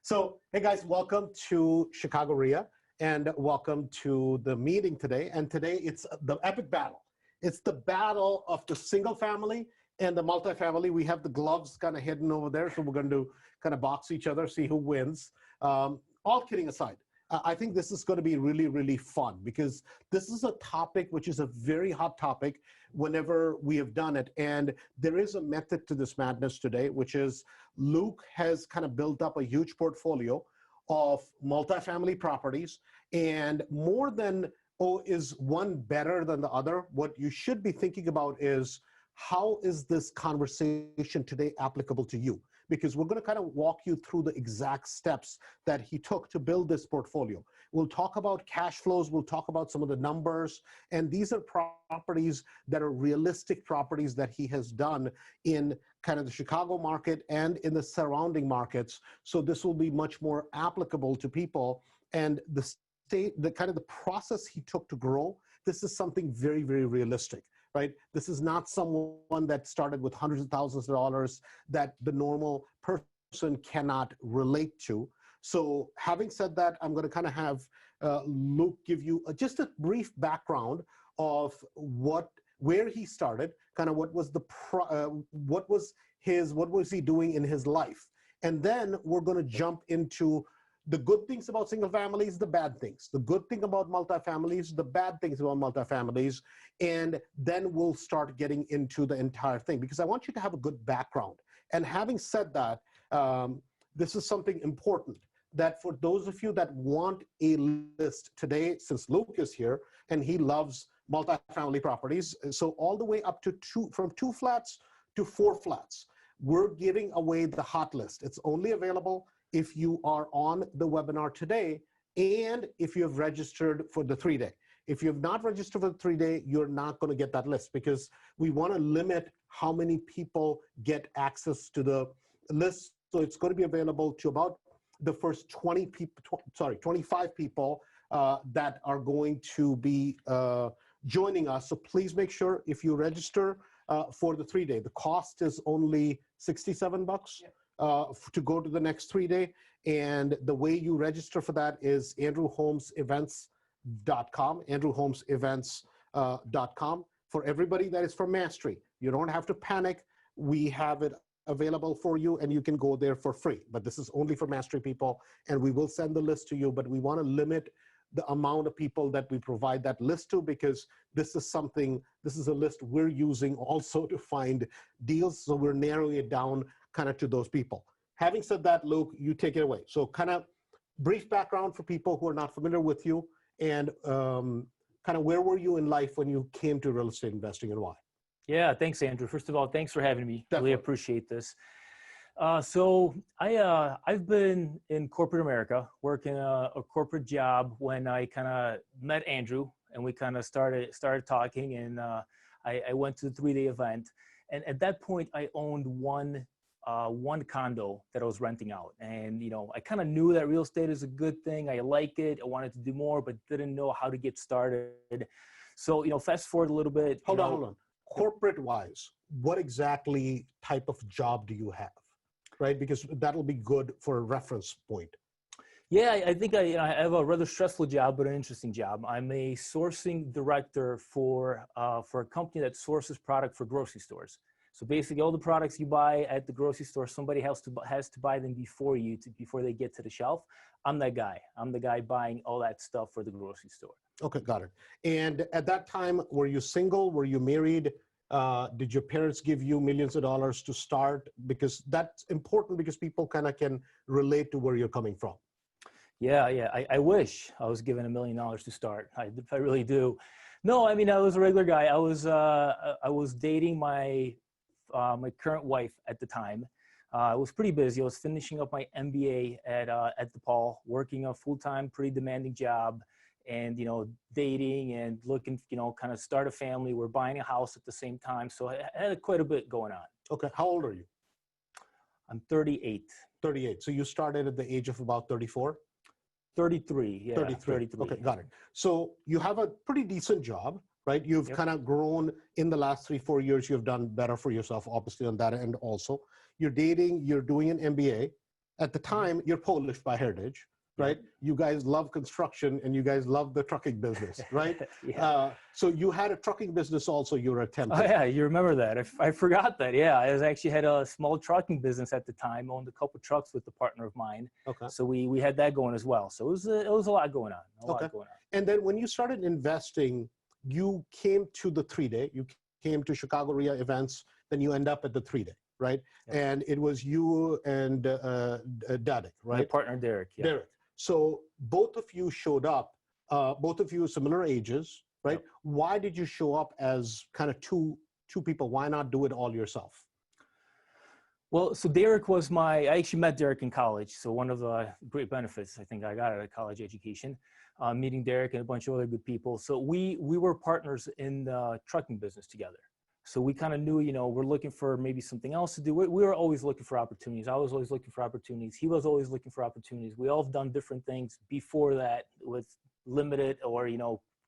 So, hey guys, welcome to Chicago RIA and welcome to the meeting today. And today it's the epic battle. It's the battle of the single family and the multifamily. We have the gloves kind of hidden over there, so we're going to kind of box each other, see who wins. All kidding aside, I think this is going to be really, really fun because this is a topic which is a very hot topic whenever we have done it. And there is a method to this madness today, which is Luke has kind of built up a huge portfolio of multifamily properties. And more than, oh, is one better than the other? What you should be thinking about is, how is this conversation today applicable to you? Because we're going to kind of walk you through the exact steps that he took to build this portfolio. We'll talk about cash flows. We'll talk about some of the numbers. And these are properties that are realistic properties that he has done in kind of the Chicago market and in the surrounding markets. So this will be much more applicable to people. And the kind of the process he took to grow, this is something very, very realistic. Right? This is not someone that started with hundreds of thousands of dollars that the normal person cannot relate to. So having said that, I'm going to kind of have Luke give you just a brief background of where he started, kind of what was he doing in his life. And then we're going to jump into the good things about single families, the bad things. The good thing about multifamilies, the bad things about multifamilies. And then we'll start getting into the entire thing because I want you to have a good background. And having said that, this is something important that for those of you that want a list today, since Luke is here and he loves multifamily properties, so all the way up to from 2 flats to 4 flats, we're giving away the hot list. It's only available if you are on the webinar today and if you have registered for the 3-day. If you have not registered for the 3-day, you're not going to get that list because we want to limit how many people get access to the list. So it's going to be available to about the first 25 people that are going to be joining us. So please make sure if you register for the 3-day, the cost is only $67. Yeah. To go to the next 3-day. And the way you register for that is andrewholmesevents.com, andrewholmesevents.com. For everybody that is from Mastery, you don't have to panic. We have it available for you and you can go there for free. But this is only for Mastery people and we will send the list to you, but we want to limit the amount of people that we provide that list to because this is a list we're using also to find deals. So we're narrowing it down kind of to those people. Having said that, Luke, you take it away. So kind of brief background for people who are not familiar with you and kind of where were you in life when you came to real estate investing and why? Yeah, thanks, Andrew. First of all, thanks for having me. Definitely. Really appreciate this. So I've been in corporate America, working a corporate job when I kind of met Andrew and we kind of started talking and I went to the 3-day event. And at that point I owned one condo that I was renting out. And, you know, I kind of knew that real estate is a good thing. I like it. I wanted to do more, but didn't know how to get started. So, you know, fast forward a little bit. Hold on. Corporate wise, what exactly type of job do you have? Right? Because that'll be good for a reference point. Yeah, I think I have a rather stressful job, but an interesting job. I'm a sourcing director for a company that sources product for grocery stores. So basically all the products you buy at the grocery store, somebody has to buy them before they get to the shelf. I'm that guy. I'm the guy buying all that stuff for the grocery store. Okay, got it. And at that time, were you single? Were you married? Did your parents give you millions of dollars to start? Because that's important because people kind of can relate to where you're coming from. Yeah. I wish I was given $1 million to start. I really do. No, I mean, I was a regular guy. I was dating my current wife at the time. I was pretty busy. I was finishing up my MBA at DePaul, working a full-time, pretty demanding job, and, you know, dating and looking, you know, kind of start a family. We're buying a house at the same time. So I had quite a bit going on. Okay. How old are you? I'm 38. 38. So you started at the age of about 34? 33. Yeah. 33. Okay, got it. So you have a pretty decent job, right? You've kind of grown in the last 3-4 years. You've done better for yourself, obviously, on that end also. You're dating, you're doing an MBA. At the time, you're Polish by heritage, right? You guys love construction and you guys love the trucking business, right? Yeah. So you had a trucking business also you were Oh attempting. yeah, you remember that? I forgot that. Yeah, I was actually had a small trucking business at the time. Owned a couple trucks with a partner of mine. Okay. So we had that going as well. So it was a lot going on. A lot Okay. going on. And then when you started investing, you came to the 3-day. You came to Chicago RIA events. Then you end up at the 3-day, right? Yep. And it was you and Dadik, right? My partner Derek. Yeah. Derek. So both of you showed up. Both of you similar ages, right? Yep. Why did you show up as kind of two people? Why not do it all yourself? Well, so Derek was I actually met Derek in college. So one of the great benefits I think I got out of college education, meeting Derek and a bunch of other good people. So we were partners in the trucking business together. So we kind of knew, we're looking for maybe something else to do. We were always looking for opportunities. I was always looking for opportunities. He was always looking for opportunities. We all have done different things before that with limited or,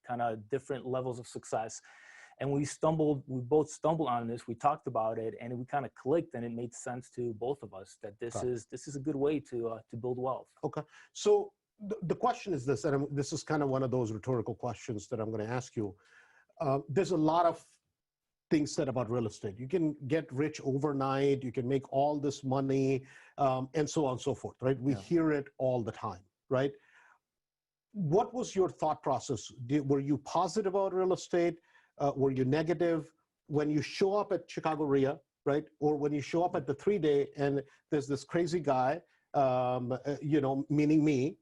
kind of different levels of success. And we both stumbled on this. We talked about it and we kind of clicked, and it made sense to both of us that this is a good way to build wealth. Okay. So the question is this, and this is kind of one of those rhetorical questions that I'm going to ask you. There's a lot of things said about real estate. You can get rich overnight. You can make all this money, and so on and so forth, right? We hear it all the time, right? What was your thought process? Were you positive about real estate? Were you negative? When you show up at Chicago RIA, right? Or when you show up at the 3-day and there's this crazy guy, meaning me,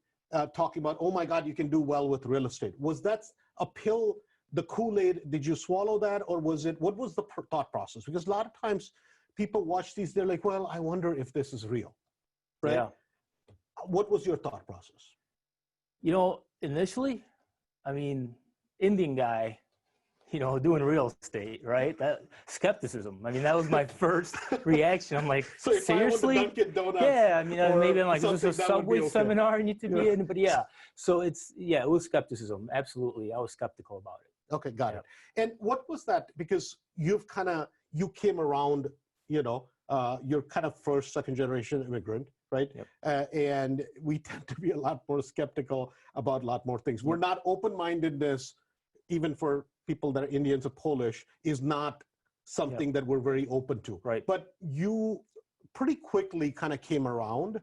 talking about, oh my God, you can do well with real estate. Was that a pill, the Kool-Aid? Did you swallow that? Or what was the thought process? Because a lot of times people watch these, they're like, well, I wonder if this is real, right? Yeah. What was your thought process? Initially, Indian guy, doing real estate, right? That skepticism. That was my first reaction. I'm like, so if seriously? I went to Dunkin' Donuts, yeah, maybe I'm like, is this a Subway okay. seminar you need to be in? But yeah, so it was skepticism. Absolutely. I was skeptical about it. Okay, got it. And what was that? Because you came around, you're kind of first, second generation immigrant, right? Yep. And we tend to be a lot more skeptical about a lot more things. We're not open-mindedness, even for people that are Indians or Polish, is not something that we're very open to. Right. But you pretty quickly kind of came around.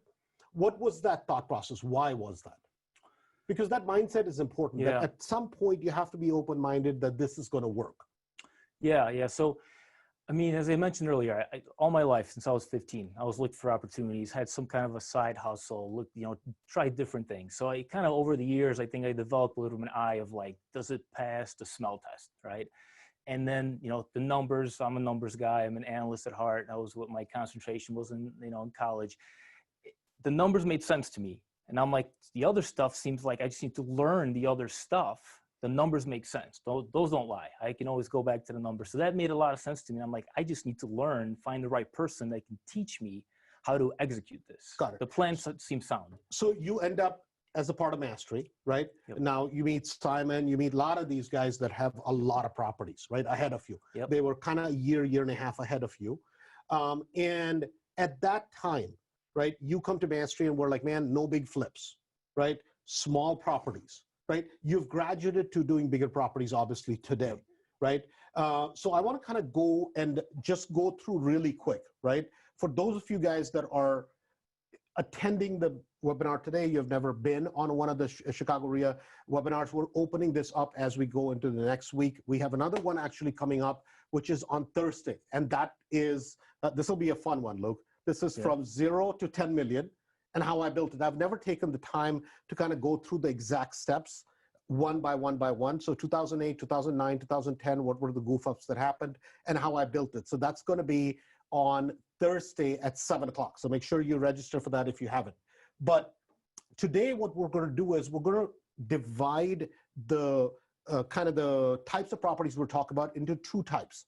What was that thought process? Why was that? Because that mindset is important. Yeah. That at some point you have to be open-minded that this is going to work. Yeah. So, as I mentioned earlier, all my life since I was 15, I was looking for opportunities, had some kind of a side hustle, tried different things. So I kind of over the years, I think I developed a little bit of an eye of like, does it pass the smell test, right? And then, the numbers, I'm a numbers guy. I'm an analyst at heart. That was what my concentration was in college. The numbers made sense to me. And I'm like, the other stuff seems like I just need to learn the other stuff. The numbers make sense. Those don't lie. I can always go back to the numbers. So that made a lot of sense to me. I'm like, I just need to learn, find the right person that can teach me how to execute this. Got it. The plan seems sound. So you end up as a part of Mastery, right? Yep. Now you meet Simon, you meet a lot of these guys that have a lot of properties, right? Ahead of you. Yep. They were kind of a year and a half ahead of you. And at that time, right, you come to Mastery and we're like, man, no big flips, right? Small properties, right? You've graduated to doing bigger properties, obviously, today, right? So I want to kind of go through really quick, right? For those of you guys that are attending the webinar today, you've never been on one of the Chicago RIA webinars. We're opening this up as we go into the next week. We have another one actually coming up, which is on Thursday. And that is, this will be a fun one, Luke. This is from 0 to 10 million and how I built it. I've never taken the time to kind of go through the exact steps one by one. So 2008, 2009, 2010, what were the goof ups that happened and how I built it. So that's going to be on Thursday at 7 o'clock. So make sure you register for that if you haven't. But today what we're going to do is we're going to divide the kind of the types of properties we're talking about into two types.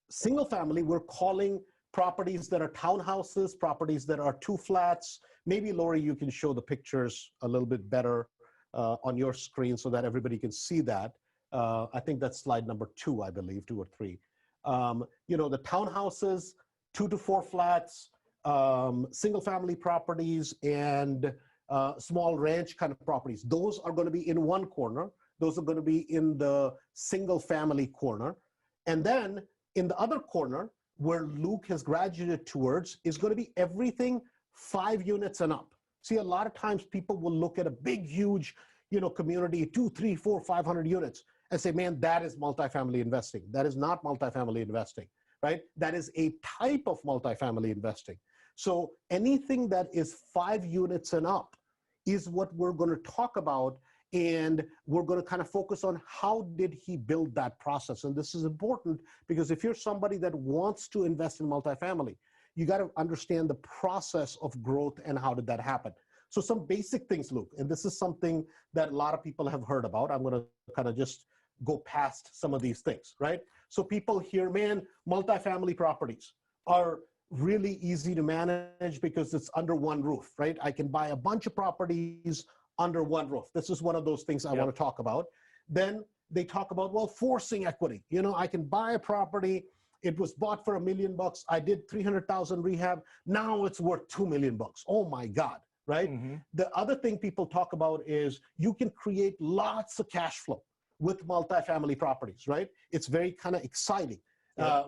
Single family, we're calling properties that are townhouses, properties that are 2 flats. Maybe Lori, you can show the pictures a little bit better on your screen so that everybody can see that. I think that's slide number 2, I believe, 2 or 3. The townhouses, 2 to 4 flats, single family properties and small ranch kind of properties. Those are going to be in one corner. Those are going to be in the single family corner. And then in the other corner, where Luke has graduated towards, is going to be everything 5 units and up. See, a lot of times people will look at a big, huge, community, 2, 3, 4, 500 units, and say, man, that is multifamily investing. That is not multifamily investing, right? That is a type of multifamily investing. So anything that is 5 units and up is what we're going to talk about, and we're going to kind of focus on how did he build that process. And this is important because if you're somebody that wants to invest in multifamily, you got to understand the process of growth and how did that happen. So some basic things, Luke, and this is something that a lot of people have heard about. I'm going to kind of just go past some of these things, right? So people hear, man, multifamily properties are really easy to manage because it's under one roof, right? I can buy a bunch of properties under one roof. This is one of those things I want to talk about. Then they talk about, well, forcing equity. I can buy a property. It was bought for $1 million. I did 300,000 rehab. Now it's worth $2 million. Oh my God, right? Mm-hmm. The other thing people talk about is you can create lots of cash flow with multifamily properties, right? It's very kind of exciting.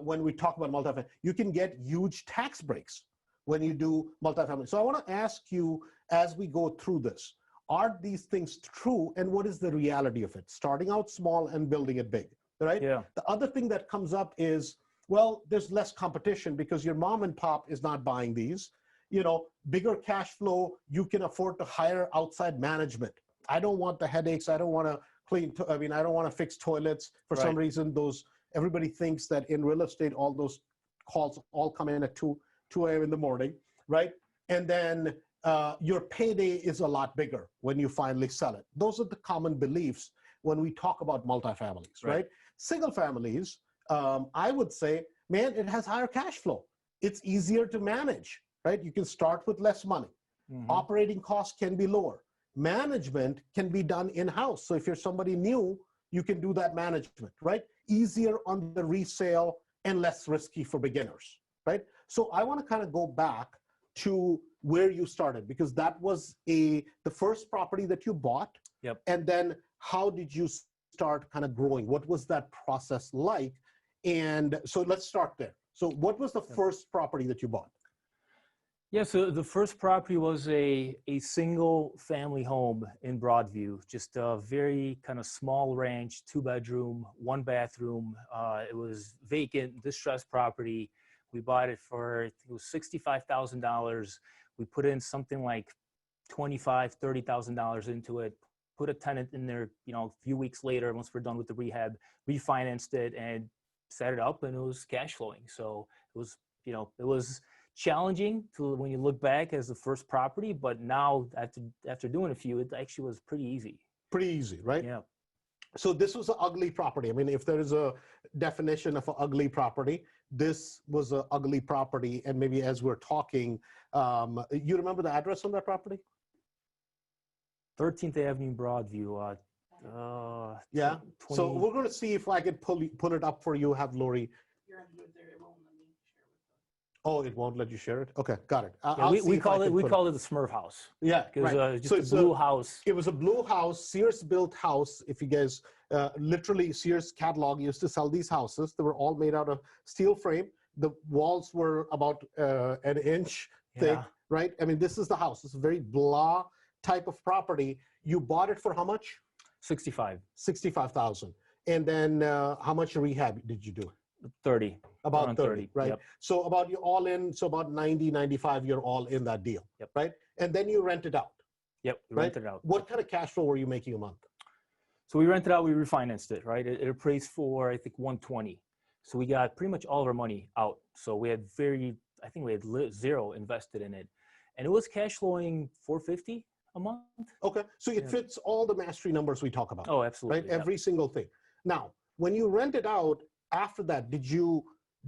When we talk about multifamily, you can get huge tax breaks when you do multifamily. So I want to ask you, as we go through this, are these things true, and what is the reality of it? Starting out small and building it big, right? Yeah. The other thing that comes up is, well, there's less competition because your mom and pop is not buying these. Bigger cash flow, you can afford to hire outside management. I don't want the headaches. I don't want to I don't want to fix toilets. For some reason, everybody thinks that in real estate, all those calls all come in at 2 a.m. in the morning, right? And then your payday is a lot bigger when you finally sell it. Those are the common beliefs when we talk about multifamilies, right? Single families, I would say, man, it has higher cash flow. It's easier to manage, right? You can start with less money. Mm-hmm. Operating costs can be lower. Management can be done in-house. So if you're somebody new, you can do that management, right? Easier on the resale and less risky for beginners, right? So I want to kind of go back to where you started, because that was the first property that you bought. Yep. And then how did you start kind of growing? What was that process like? And so let's start there. So what was the first property that you bought? Yeah, so the first property was a single family home in Broadview, just a very kind of small ranch, 2-bedroom, 1-bathroom. It was vacant, distressed property. We bought it for, I think it was $65,000. We put in something like $25,000, $30,000 into it, put a tenant in there, a few weeks later, once we're done with the rehab, refinanced it and set it up, and it was cash flowing. So it was, it was challenging to when you look back as the first property, but now after doing a few, it actually was pretty easy. Pretty easy, right? Yeah. So this was an ugly property. I mean, if there is a definition of an ugly property, this was an ugly property. And maybe as we're talking, you remember the address on that property? 13th Avenue, Broadview. Yeah. 20... So we're going to see if I could pull it up for you. Have Lori. Oh, it won't let you share it? Okay, got it. Yeah, we call it the Smurf house. Yeah, right. Just a blue house. It was a blue house, Sears built house. If you guys, literally Sears catalog used to sell these houses. They were all made out of steel frame. The walls were about an inch thick, right? I mean, this is the house. It's a very blah type of property. You bought it for how much? $65,000. And then how much rehab did you do? 30. About 30, right? Yep. So about you all in, so about 90, 95, you're all in that deal, right? And then you rent it out. Yep, we rented it out. What kind of cash flow were you making a month? So we rented out, we refinanced it, right? It appraised for, I think, 120. So we got pretty much all of our money out. So we had I think we had zero invested in it. And it was cash flowing $450 a month. Okay, so it fits all the mastery numbers we talk about. Oh, absolutely. Right, every single thing. Now, when you rent it out, after that, did you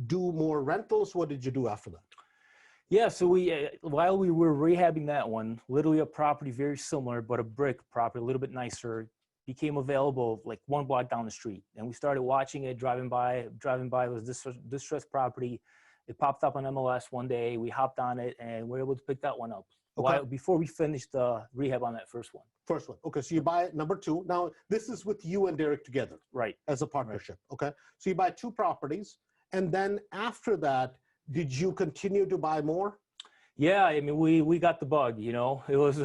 do more rentals? What did you do after that? Yeah, so we while we were rehabbing that one, literally a property very similar, but a brick property, a little bit nicer, became available like 1 block down the street. And we started watching it, driving by. It was this distressed property. It popped up on MLS one day. We hopped on it and we were able to pick that one up. Okay. Before we finished the rehab on that first one. First one. Okay, so you buy number two. Now, this is with you and Derek together. Right. As a partnership. Right. Okay. So you buy two properties. And then after that, did you continue to buy more? Yeah, I mean, we got the bug, you know. It was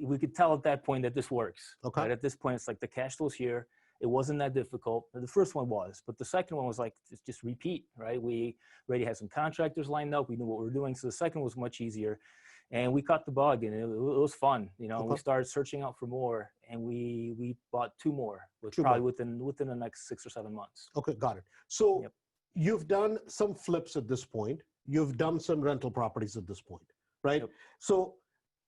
we could tell at that point that this works. Okay. Right? At this point, it's like the cash flow's here. It wasn't that difficult. The first one was, but the second one was like just repeat, right? We already had some contractors lined up. We knew what we were doing, so the second was much easier, and we caught the bug, and it was fun. You know, okay. We started searching out for more, and we bought two more, within the next 6 or 7 months. Okay, got it. So you've done some flips at this point. You've done some rental properties at this point, right? Yep. So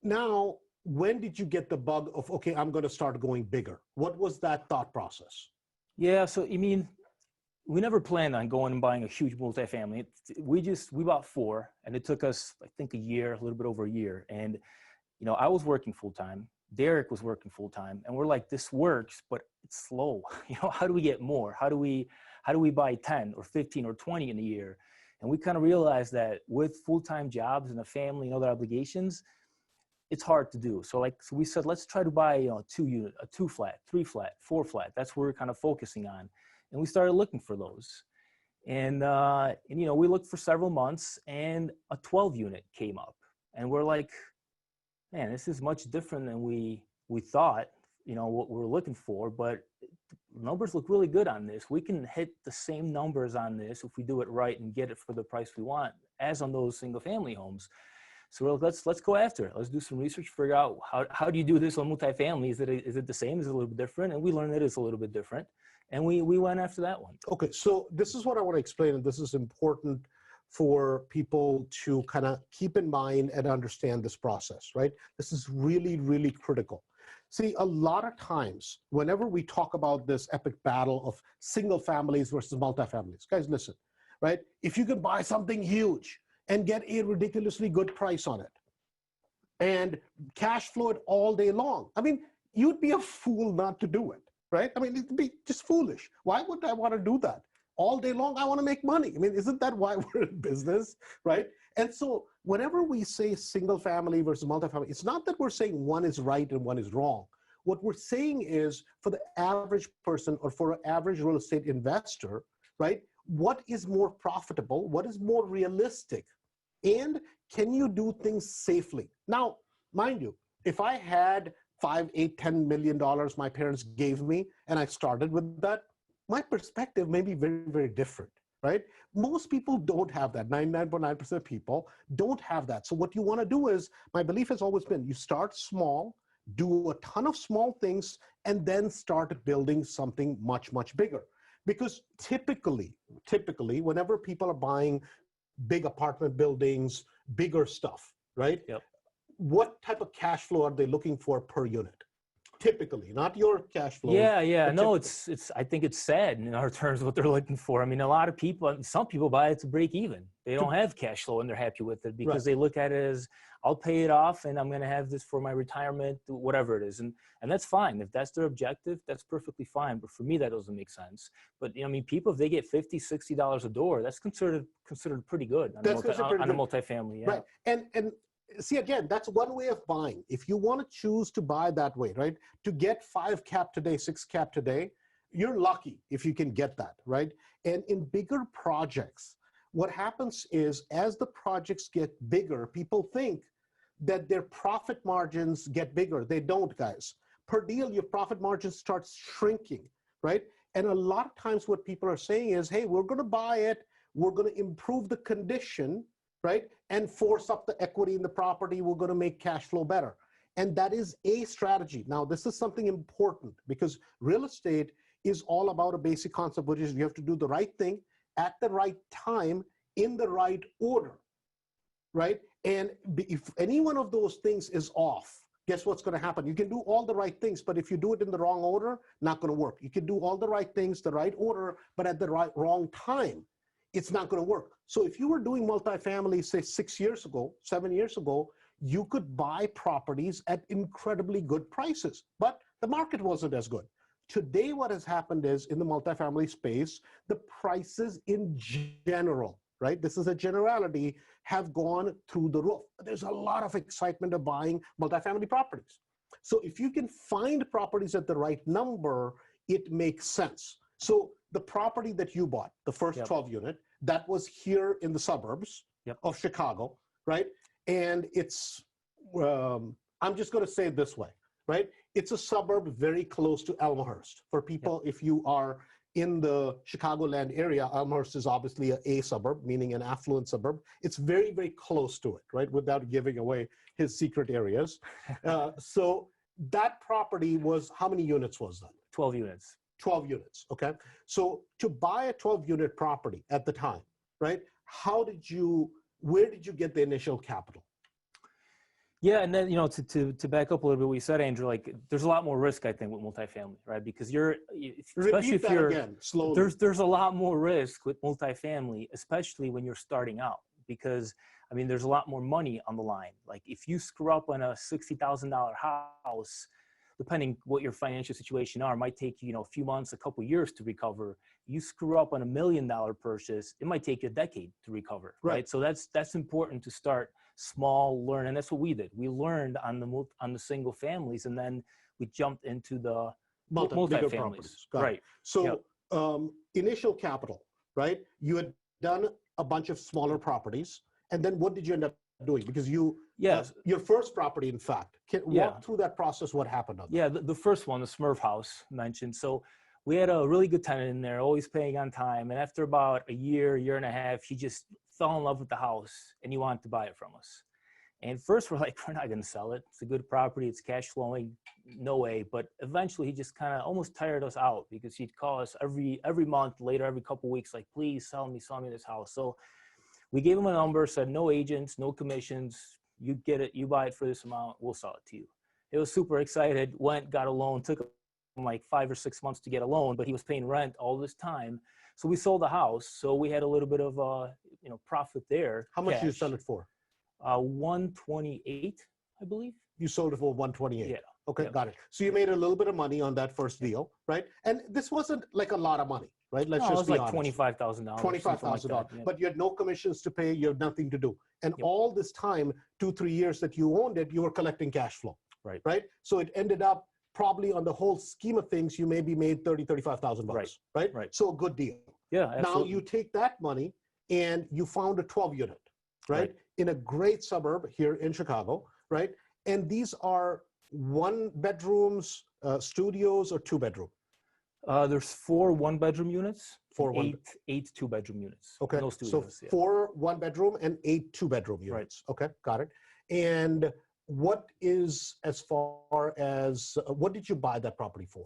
now, when did you get the bug of, okay, I'm going to start going bigger? What was that thought process? Yeah, so I mean, we never planned on going and buying a huge multifamily. We bought four, and it took us, I think, a little bit over a year. And, you know, I was working full time. Derek was working full time, and we're like, this works, but it's slow. You know, how do we get more? How do we buy 10 or 15 or 20 in a year? And we kind of realized that with full-time jobs and a family and other obligations, it's hard to do. So we said, let's try to buy, a 2-unit, a 2-flat, 3-flat, 4-flat. That's what we're kind of focusing on. And we started looking for those. And you know, we looked for several months, and a 12-unit came up. And we're like, man, this is much different than we thought, you know, what we were looking for. But numbers look really good on this. We can hit the same numbers on this if we do it right and get it for the price we want as on those single family homes. So we're like, let's go after it. Let's do some research, figure out how do you do this on multifamily? Is it the same? Is it a little bit different? And we learned that it's a little bit different. And we went after that one. Okay, so this is what I want to explain, and this is important for people to kind of keep in mind and understand this process, right? This is really, really critical. See, a lot of times, whenever we talk about this epic battle of single families versus multifamilies, guys, listen, right? If you can buy something huge and get a ridiculously good price on it and cash flow it all day long, I mean, you'd be a fool not to do it, right? I mean, it'd be just foolish. Why would I want to do that? All day long, I want to make money. I mean, isn't that why we're in business, right? And so whenever we say single family versus multifamily, it's not that we're saying one is right and one is wrong. What we're saying is for the average person or for an average real estate investor, right? What is more profitable? What is more realistic? And can you do things safely? Now, mind you, if I had $5, $8, $10 million my parents gave me and I started with that, my perspective may be very, very different, right? Most people don't have that. 99.9% of people don't have that. So what you want to do is, my belief has always been, you start small, do a ton of small things, and then start building something much, much bigger. Because typically, whenever people are buying big apartment buildings, bigger stuff, right? Yep. What type of cash flow are they looking for per unit? Typically, not your cash flow. Yeah. No, it's. I think it's sad in our terms what they're looking for. I mean, a lot of people, some people buy it to break even. They don't have cash flow and they're happy with it because they look at it as, I'll pay it off and I'm going to have this for my retirement, whatever it is. And that's fine. If that's their objective, that's perfectly fine. But for me, that doesn't make sense. But I mean, people, if they get $50, $60 a door, that's considered pretty good on a multifamily. Yeah. Right. And see, again, that's one way of buying. If you want to choose to buy that way, right? To get 5 cap today, 6 cap today, you're lucky if you can get that, right? And in bigger projects, what happens is as the projects get bigger, people think that their profit margins get bigger. They don't, guys. Per deal, your profit margin starts shrinking, right? And a lot of times what people are saying is, hey, we're going to buy it. We're going to improve the condition, right? And force up the equity in the property. We're going to make cash flow better. And that is a strategy. Now, this is something important because real estate is all about a basic concept, which is you have to do the right thing at the right time in the right order, right? And if any one of those things is off, guess what's going to happen? You can do all the right things, but if you do it in the wrong order, not going to work. You can do all the right things, the right order, but at the wrong time, it's not going to work. So if you were doing multifamily, say 6 years ago, 7 years ago, you could buy properties at incredibly good prices, but the market wasn't as good. Today, what has happened is in the multifamily space, the prices in general right? This is a generality, have gone through the roof. There's a lot of excitement of buying multifamily properties. So if you can find properties at the right number, it makes sense. So the property that you bought, the first Yep. 12 unit, that was here in the suburbs Yep. of Chicago, right? And it's, I'm just going to say it this way, right? It's a suburb very close to Elmhurst. For people, if you are in the Chicagoland area, Elmhurst is obviously a suburb, meaning an affluent suburb. It's very, very close to it, right? Without giving away his secret areas. So that property was, how many units was that? 12 units. 12 units, okay? So to buy a 12-unit property at the time, right? Where did you get the initial capital? Yeah, and then, you know, to back up a little bit what you said, Andrew, like there's a lot more risk, I think, with multifamily, right? Because especially if you're, again, slowly. there's a lot more risk with multifamily, especially when you're starting out, because I mean, there's a lot more money on the line. Like if you screw up on a $60,000 house, depending what your financial situation are, it might take you, you know, a few months, a couple years to recover. You screw up on $1 million purchase, it might take you a decade to recover, right? So that's important to start small, learn, and that's what we did. We learned on the single families, and then we jumped into the multifamilies, right? So initial capital, right? You had done a bunch of smaller properties, and then what did you end up doing? Because your first property, in fact, walk through that process. What happened on that? Yeah, the first one, the Smurf house mentioned. So we had a really good tenant in there, always paying on time. And after about a year and a half, he just fell in love with the house and he wanted to buy it from us. And first we're like, we're not going to sell it. It's a good property. It's cash flowing. No way. But eventually he just kind of almost tired us out because he'd call us every month, later, every couple of weeks, like, please sell me this house. So we gave him a number, said no agents, no commissions. You get it. You buy it for this amount. We'll sell it to you. He was super excited, got a loan, took him like 5 or 6 months to get a loan, but he was paying rent all this time. So we sold the house. So we had a little bit of profit there. How much did you sell it for? 128, I believe. You sold it for 128. Yeah. Okay, got it. So you made a little bit of money on that first deal, right? And this wasn't like a lot of money, right? Let's just be honest. $25,000. $25,000. Like yeah. But you had no commissions to pay. You had nothing to do. And all this time, 2-3 years that you owned it, you were collecting cash flow. Right. Right. So it ended up probably on the whole scheme of things, you maybe made $30,000-$35,000. Right. So a good deal. Yeah. Absolutely. Now you take that money and you found a 12 unit, right? In a great suburb here in Chicago, right? And these are 1 bedrooms, studios, or 2 bedroom? There's 4 1-bedroom units, 8 2-bedroom units. Okay, no studios, so 4 1-bedroom and 8 2-bedroom units. Right. Okay, got it. And what is, as far as, what did you buy that property for?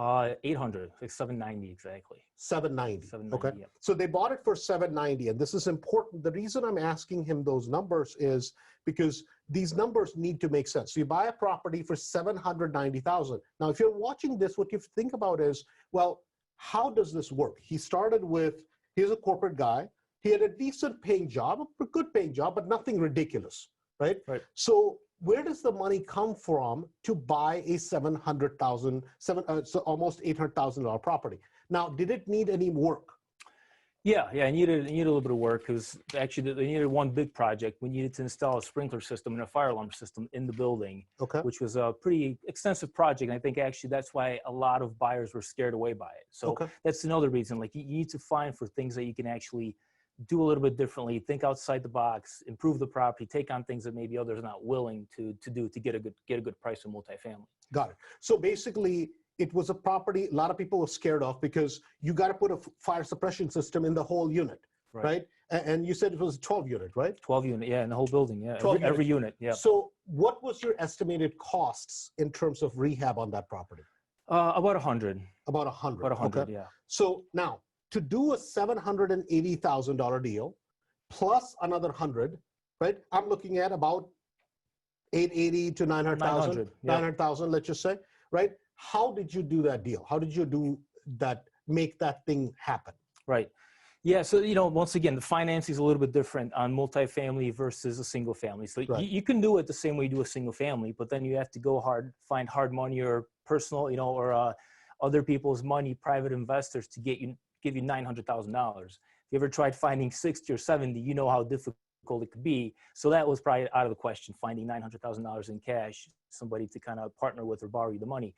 800, like 790 exactly. 790. Okay. Yeah. So they bought it for 790, and this is important. The reason I'm asking him those numbers is because these numbers need to make sense. So you buy a property for 790,000. Now, if you're watching this, what you think about is, well, how does this work? He started with, he's a corporate guy. He had a decent paying job, a good paying job, but nothing ridiculous, right? Right. So where does the money come from to buy a almost $800,000 property? Now, did it need any work? Yeah, it needed a little bit of work because actually they needed one big project. We needed to install a sprinkler system and a fire alarm system in the building, which was a pretty extensive project. And I think actually that's why a lot of buyers were scared away by it. So that's another reason. Like you need to find for things that you can actually do a little bit differently, think outside the box, improve the property, take on things that maybe others are not willing to do to get a good price in multifamily. Got it. So basically, it was a property a lot of people were scared of because you got to put a fire suppression system in the whole unit, right? And you said it was a 12 unit, right? 12 unit, yeah, in the whole building, yeah. Every unit, yeah. So what was your estimated costs in terms of rehab on that property? About 100. About 100. About 100, yeah. So now, to do a $780,000 deal plus another 100, right? I'm looking at about 880 to 900,000, 900,000, let's just say, right? How did you do that deal? How did you do that, make that thing happen? Right. Yeah. So, once again, the financing is a little bit different on multifamily versus a single family. So you can do it the same way you do a single family, but then you have to go find hard money or personal, or other people's money, private investors to give you $900,000. you ever tried finding 60 or 70, you know how difficult it could be. So that was probably out of the question, finding $900,000 in cash, somebody to kind of partner with or borrow you the money.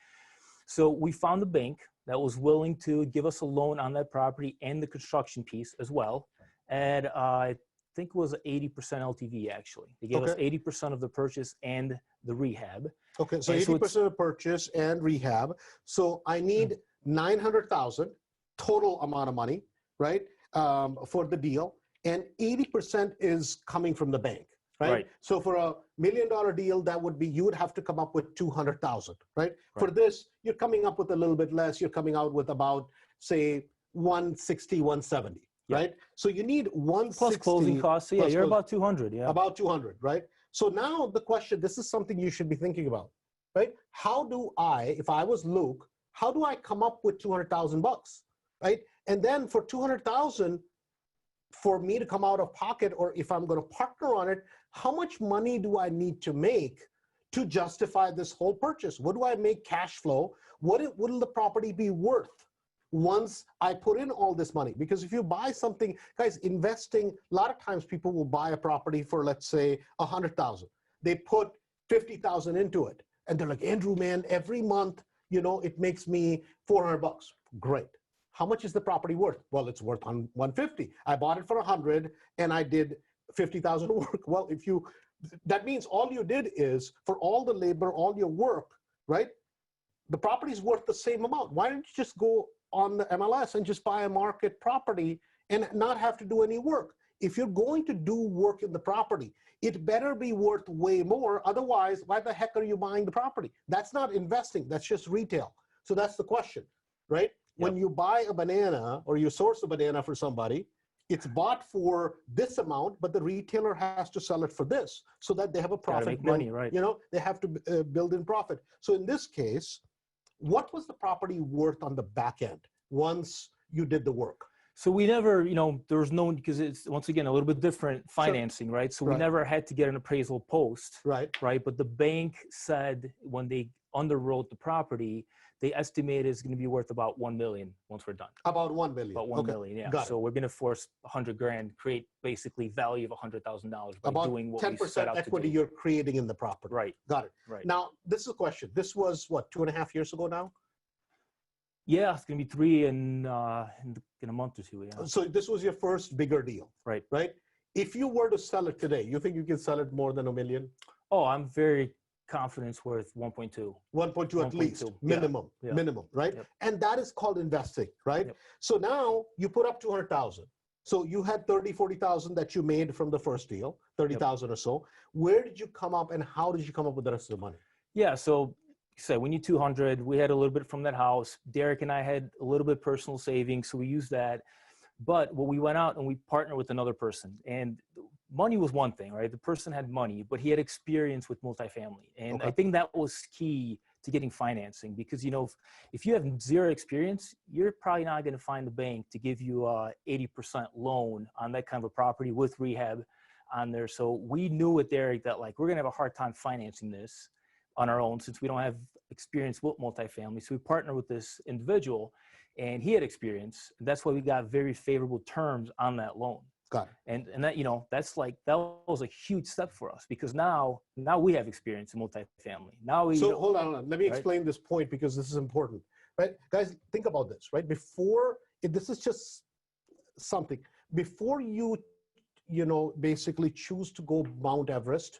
So we found a bank that was willing to give us a loan on that property and the construction piece as well. And I think it was 80% LTV actually. They gave us 80% of the purchase and the rehab. Okay, so And 80% of purchase and rehab. So I need 900,000 total amount of money, right, for the deal, and 80% is coming from the bank, right? So for $1 million deal, that would be, you would have to come up with 200,000, right? For this, you're coming up with a little bit less. You're coming out with about, say, 160, 170, right? So you need 160 plus closing costs. So yeah, you're about 200. Yeah, about 200, right? So now the question, this is something you should be thinking about, right? How do I, if I was Luke, how do I come up with 200,000 bucks, right? And then for 200,000, for me to come out of pocket, or if I'm going to partner on it, how much money do I need to make to justify this whole purchase? What do I make cash flow? What will the property be worth once I put in all this money? Because if you buy something, guys, investing, a lot of times people will buy a property for, let's say, 100,000. They put 50,000 into it. And they're like, Andrew, man, every month, you know, it makes me 400 bucks. Great. How much is the property worth? Well, it's worth 150. I bought it for 100 and I did 50,000 work. Well, if you, that means all you did is for all the labor, all your work, right? The property is worth the same amount. Why don't you just go on the MLS and just buy a market property and not have to do any work? If you're going to do work in the property, it better be worth way more. Otherwise, why the heck are you buying the property? That's not investing. That's just retail. So that's the question, right? When you buy a banana or you source a banana for somebody, it's bought for this amount, but the retailer has to sell it for this so that they have a profit. Make money, right? You know, they have to build in profit. So in this case, what was the property worth on the back end once you did the work? So we never, you know, there was no, because it's once again a little bit different financing, right? So we never had to get an appraisal post, right? But the bank said when they underwrote the property, they estimated it's going to be worth about 1 million once we're done. About 1 million. About 1 million, yeah. So we're going to force 100 grand, create basically value of $100,000 by about doing what 10% we set out equity to do. You're creating in the property. Right. Got it. Right. Now, this is a question. This was what, 2.5 years ago now? Yeah, it's going to be 3 in a month or 2. Yeah. So this was your first bigger deal. Right. Right. If you were to sell it today, you think you can sell it more than $1 million? Oh, I'm very confident it's worth 1.2. 1.2 at least, minimum, minimum, right? And that is called investing, right? So now you put up 200,000. So you had 30, 40,000 that you made from the first deal, 30,000 or so. Where did you come up and how did you come up with the rest of the money? Yeah, so we need 200. We had a little bit from that house. Derek and I had a little bit personal savings, so we used that. But when we went out and we partnered with another person, and money was one thing, right? The person had money, but he had experience with multifamily. And I think that was key to getting financing because, you know, if you have zero experience, you're probably not going to find the bank to give you a 80% loan on that kind of a property with rehab on there. So we knew with Derek that like, we're going to have a hard time financing this on our own since we don't have experience with multifamily. So we partnered with this individual and he had experience. And that's why we got very favorable terms on that loan. Got it. And that, you know, that's like, that was a huge step for us because now we have experience in multifamily. Now we, so hold on. Let me explain this point because this is important, right? Guys, think about this, right? Before, this is just something. Before you know, basically choose to go Mount Everest,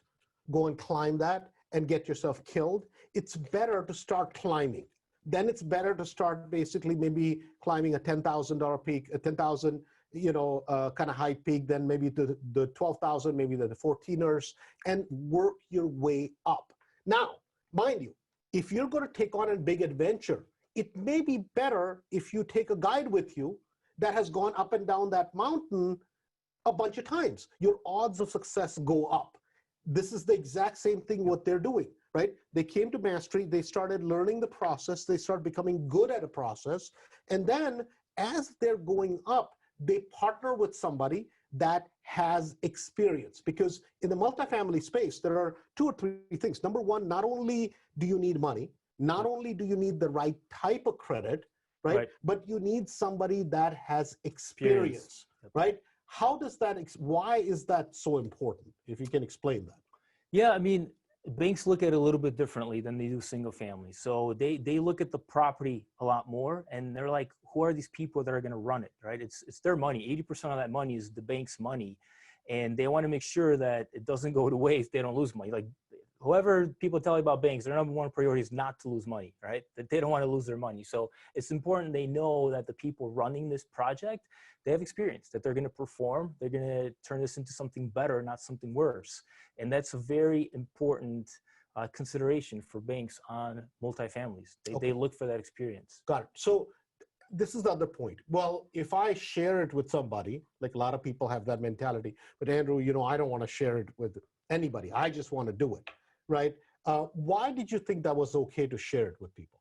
go and climb that and get yourself killed, it's better to start climbing. Then it's better to start basically maybe climbing a $10,000 peak, a 10,000, you know, kind of high peak, then maybe the 12,000, maybe the 14ers, and work your way up. Now, mind you, if you're going to take on a big adventure, it may be better if you take a guide with you that has gone up and down that mountain a bunch of times. Your odds of success go up. This is the exact same thing what they're doing, right? They came to mastery, they started learning the process, they start becoming good at a process, and then as they're going up, they partner with somebody that has experience. Because in the multifamily space, there are 2 or 3 things. Number one, not only do you need money, not only do you need the right type of credit, right? Right. But you need somebody that has Experience. experience, Yep. right? How does that, why is that so important? If you can explain that. Yeah, I mean, banks look at it a little bit differently than they do single family. So they look at the property a lot more, and they're like, who are these people that are going to run it, right? It's their money. 80% of that money is the bank's money, and they want to make sure that it doesn't go to waste. They don't lose money. Like whoever people tell you about banks, their number one priority is not to lose money, right? That they don't want to lose their money. So it's important they know that the people running this project, they have experience, that they're going to perform. They're going to turn this into something better, not something worse. And that's a very important consideration for banks on multifamilies. They look for that experience. Got it. So this is the other point. Well, if I share it with somebody, like a lot of people have that mentality, but Andrew, I don't want to share it with anybody. I just want to do it, right? Why did you think that was okay to share it with people?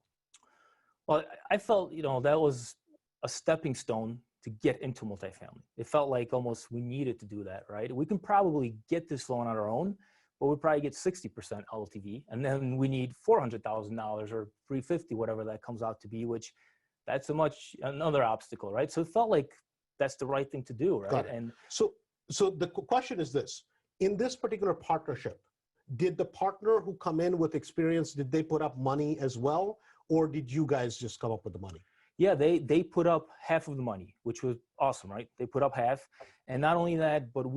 Well, I felt, that was a stepping stone to get into multifamily. It felt like almost we needed to do that, right? We can probably get this loan on our own, but we probably get 60% LTV, and then we need $400,000 or $350, whatever that comes out to be, which that's another obstacle, right? So it felt like that's the right thing to do, right? And so the question is this: in this particular partnership, did the partner who come in with experience, did they put up money as well, or did you guys just come up with the money? Yeah, they put up half of the money, which was awesome, right? They put up half, and not only that, but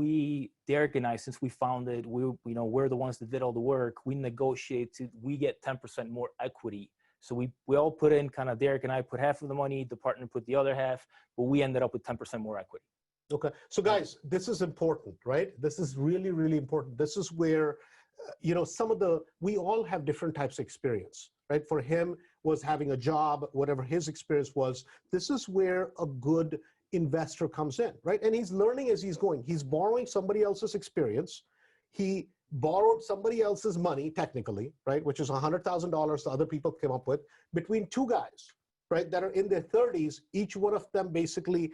Derek and I, since we found it, we're the ones that did all the work. We negotiated, we get 10% more equity. So we all put in, kind of Derek and I put half of the money, the partner put the other half, but we ended up with 10% more equity. Okay, so guys, this is important, right? This is really, really important. This is where, we all have different types of experience, right? For him was having a job, whatever his experience was. This is where a good investor comes in, right? And he's learning as he's going. He's borrowing somebody else's experience. He borrowed somebody else's money, technically, right? Which is $100,000 the other people came up with, between two guys, right? That are in their 30s, each one of them basically,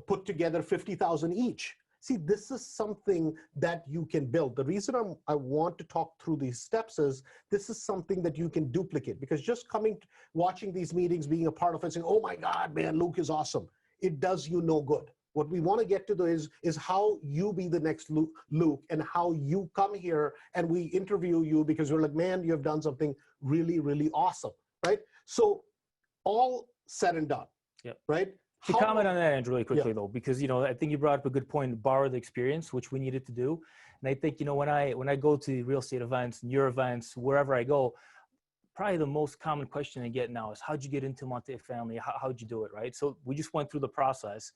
put together 50,000 each. See, this is something that you can build. The reason I want to talk through these steps is this is something that you can duplicate, because just watching these meetings, being a part of it, saying, oh my God, man, Luke is awesome. It does you no good. What we want to get to is how you be the next Luke, and how you come here and we interview you because we're like, man, you have done something really, really awesome, right? So all said and done, yep. Right? To comment on that, Andrew, really quickly, though, because, I think you brought up a good point, borrow the experience, which we needed to do. And I think, when I go to real estate events and your events, wherever I go, probably the most common question I get now is, how'd you get into multifamily? How'd you do it, right? So we just went through the process,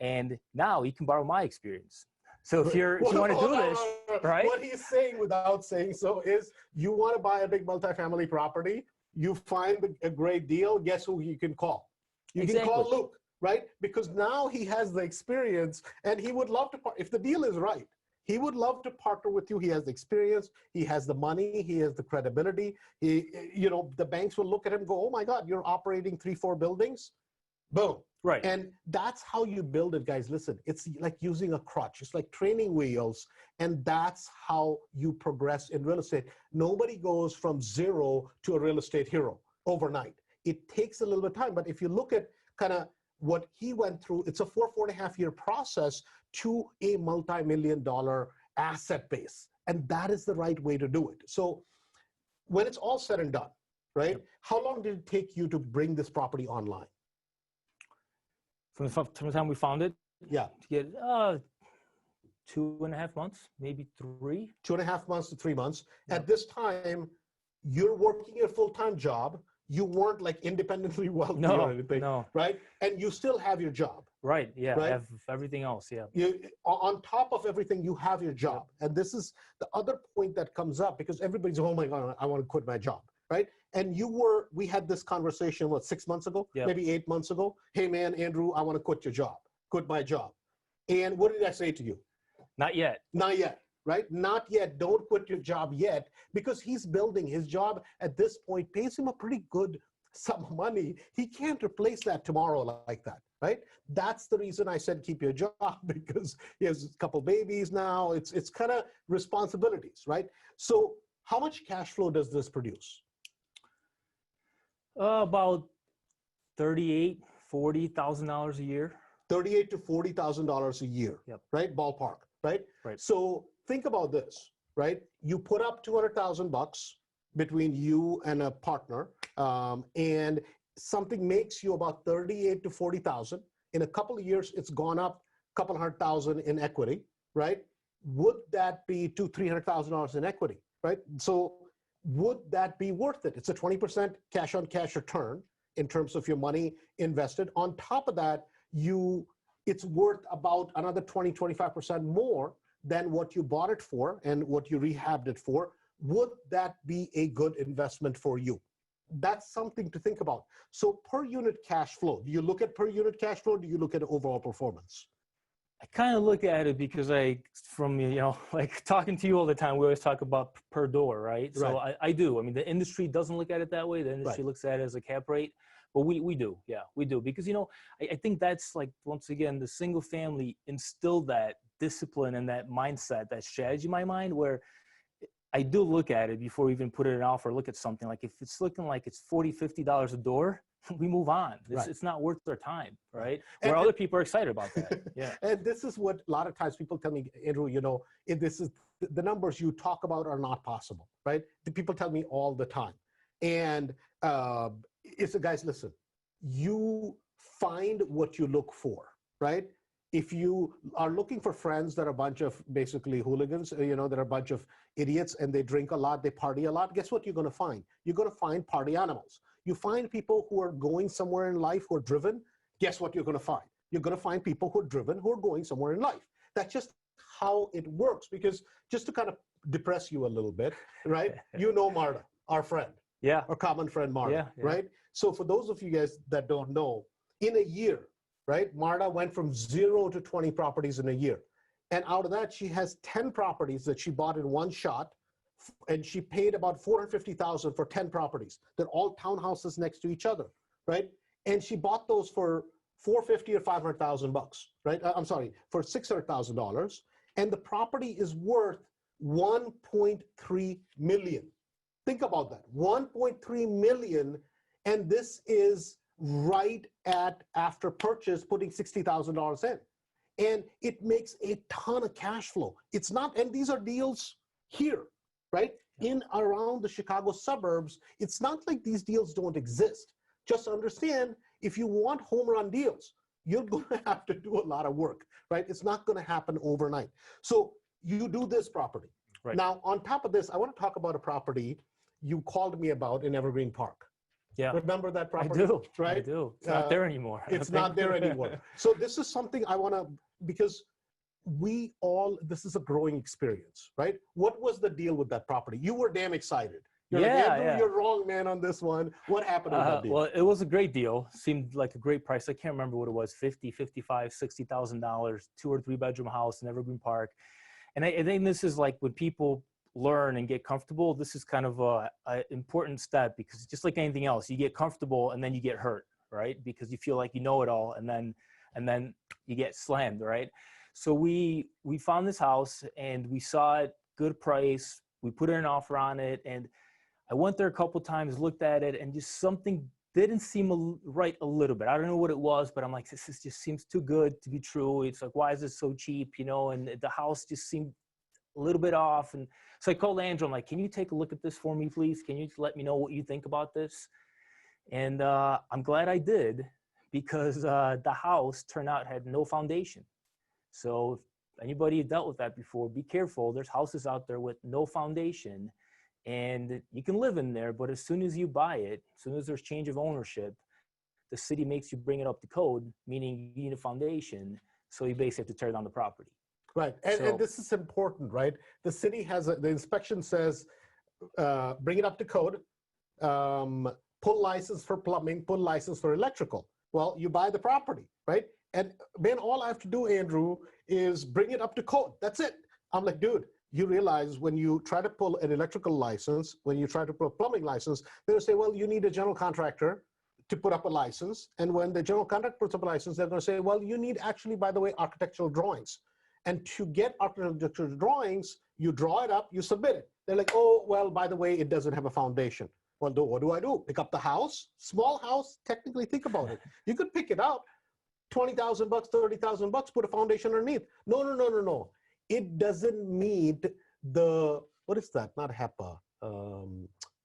and now you can borrow my experience. So if you want to do this, right? What he's saying without saying so is, you want to buy a big multifamily property, you find a great deal, guess who you can call? You can call Luke. Right? Because now he has the experience, and he would love to, if the deal is right, he would love to partner with you. He has the experience, he has the money, he has the credibility. The banks will look at him and go, oh my God, you're operating 3-4 buildings? Boom. Right. And that's how you build it, guys. Listen, it's like using a crutch. It's like training wheels. And that's how you progress in real estate. Nobody goes from zero to a real estate hero overnight. It takes a little bit of time. But if you look at kind of what he went through, it's a 4.5 year process to a multi-million-dollar asset base. And that is the right way to do it. So when it's all said and done, right? Yep. How long did it take you to bring this property online? From the time we found it? Yeah. To get 2.5 months, maybe 3. 2.5 months to 3 months. Yep. At this time, you're working your full-time job. You weren't like independently wealthy or anything, right? And you still have your job. Right, yeah, right? I have everything else, yeah. On top of everything, you have your job. Yep. And this is the other point that comes up, because everybody's, oh my God, I want to quit my job, right? And we had this conversation, 6 months ago, yep. maybe 8 months ago. Hey man, Andrew, I want to quit my job. And what did I say to you? Not yet. Not yet. Right? Not yet. Don't quit your job yet, because he's building his job at this point, pays him a pretty good sum of money. He can't replace that tomorrow like that, right? That's the reason I said keep your job, because he has a couple babies now. It's kind of responsibilities, right? So how much cash flow does this produce? About $40,000 a year. $38,000 to $40,000 a year, Yep. right? Ballpark, right? Right. So think about this, right? You put up $200,000 between you and a partner, and something makes you about 38 to 40,000. In a couple of years, it's gone up a couple hundred thousand in equity, right? Would that be $200,000-$300,000 in equity, right? So would that be worth it? It's a 20% cash on cash return in terms of your money invested. On top of that, it's worth about another 20-25% more than what you bought it for and what you rehabbed it for. Would that be a good investment for you? That's something to think about. So per unit cash flow, do you look at per unit cash flow? Do you look at overall performance? I kind of look at it because like talking to you all the time, we always talk about per door, right? So I do. I mean, the industry doesn't look at it that way. The industry looks at it as a cap rate, but we do. Yeah, we do. Because, I think that's like, once again, the single family instilled that discipline and that mindset, that strategy in my mind, where I do look at it before we even put it in an offer, look at something. Like if it's looking like it's $40, $50 a door, we move on. It's not worth their time, right? Where other people are excited about that. Yeah. And this is what a lot of times people tell me, Andrew, this is the numbers you talk about are not possible, right? The people tell me all the time. And it's guys, listen, you find what you look for, right? If you are looking for friends that are a bunch of basically hooligans, that are a bunch of idiots and they drink a lot, they party a lot, guess what you're going to find? You're going to find party animals. You find people who are going somewhere in life who are driven, guess what you're going to find? You're going to find people who are driven who are going somewhere in life. That's just how it works, because just to kind of depress you a little bit, right? Marta, our friend. Yeah. Our common friend, Marta, yeah. right? So for those of you guys that don't know, in a year, right, Marta went from 0 to 20 properties in a year. And out of that, she has 10 properties that she bought in one shot, and she paid about $450,000 for 10 properties. They're all townhouses next to each other, right? And she bought those for $450,000 or $500,000, right? I'm sorry, for $600,000. And the property is worth $1.3 million. Think about that, $1.3 million, and this is right at after purchase, putting $60,000 in. And it makes a ton of cash flow. It's not, and these are deals here, right? In around the Chicago suburbs, it's not like these deals don't exist. Just understand, if you want home run deals, you're gonna have to do a lot of work, right? It's not gonna happen overnight. So you do this property. Right. Now, on top of this, I wanna talk about a property you called me about in Evergreen Park. Yeah. Remember that property? I do. Right? I do. It's not there anymore. It's not there anymore. So this is something I want to, because this is a growing experience, right? What was the deal with that property? You were damn excited. You're like, Andrew, you're wrong, man, on this one. What happened with that deal? Well, it was a great deal. Seemed like a great price. I can't remember what it was, $50,000, $55,000, $60,000, 2 or 3 bedroom house in Evergreen Park. And I think this is like when people learn and get comfortable, this is kind of a important step, because just like anything else, you get comfortable and then you get hurt, right? Because you feel like you know it all, and then you get slammed, right? So we found this house and we saw it, good price. We put in an offer on it, and I went there a couple times, looked at it, and just something didn't seem right a little bit. I don't know what it was, but I'm like, this just seems too good to be true. It's like, why is this so cheap? And the house just seemed a little bit off. And so I called Andrew. I'm like, can you take a look at this for me, please? Can you let me know what you think about this? And I'm glad I did, because the house turned out had no foundation. So if anybody dealt with that before, be careful. There's houses out there with no foundation, and you can live in there, but as soon as you buy it, as soon as there's change of ownership, the city makes you bring it up to code, meaning you need a foundation. So you basically have to tear down the property. Right, and this is important, right? The city has, the inspection says, bring it up to code, pull license for plumbing, pull license for electrical. Well, you buy the property, right? And man, all I have to do, Andrew, is bring it up to code. That's it. I'm like, dude, you realize when you try to pull an electrical license, when you try to pull a plumbing license, they'll say, well, you need a general contractor to put up a license. And when the general contractor puts up a license, they're going to say, well, you need actually, by the way, architectural drawings. And to get architectural drawings, you draw it up, you submit it. They're like, oh, well, by the way, it doesn't have a foundation. Well, what do I do? Pick up the house? Small house? Technically, think about it. You could pick it up, 20,000 bucks, 30,000 bucks, put a foundation underneath. No, no, no, no, no. It doesn't meet the, what is that? Not HEPA.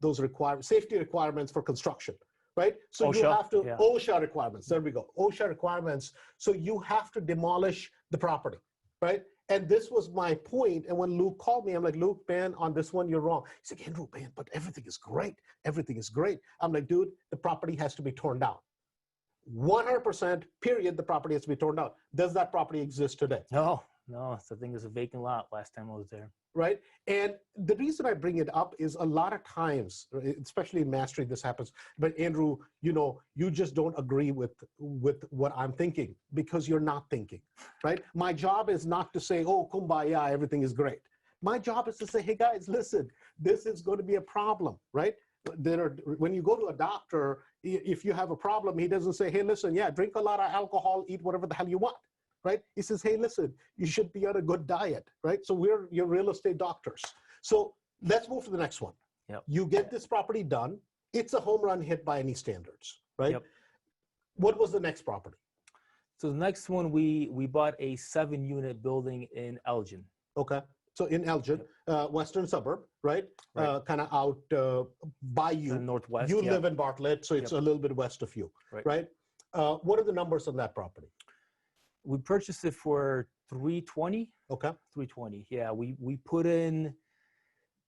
Those safety requirements for construction, right? So you OSHA, have to, yeah. OSHA requirements, there we go, OSHA requirements. So you have to demolish the property, right? And this was my point. And when Luke called me, I'm like, Luke, man, on this one, you're wrong. He's like, Andrew, man, but everything is great. Everything is great. I'm like, dude, the property has to be torn down. 100%, period, the property has to be torn down. Does that property exist today? No, the thing is a vacant lot last time I was there. Right? And the reason I bring it up is a lot of times, especially in mastery, this happens. But Andrew, you just don't agree with what I'm thinking because you're not thinking, right? My job is not to say, oh, kumbaya, everything is great. My job is to say, hey guys, listen, this is going to be a problem, right? When you go to a doctor, if you have a problem, he doesn't say, hey, listen, yeah, drink a lot of alcohol, eat whatever the hell you want. Right? He says, hey, listen, you should be on a good diet, right? So we're your real estate doctors. So let's move to the next one. Yep. You get this property done. It's a home run hit by any standards, right? Yep. What was the next property? So the next one, we bought a 7-unit building in Elgin. Okay. So in Elgin, western suburb, right? Right. Kind of out by you. The northwest. You yeah. live in Bartlett, so it's a little bit west of you, right? What are the numbers on that property? We purchased it for $320. Okay. $320. Yeah, we put in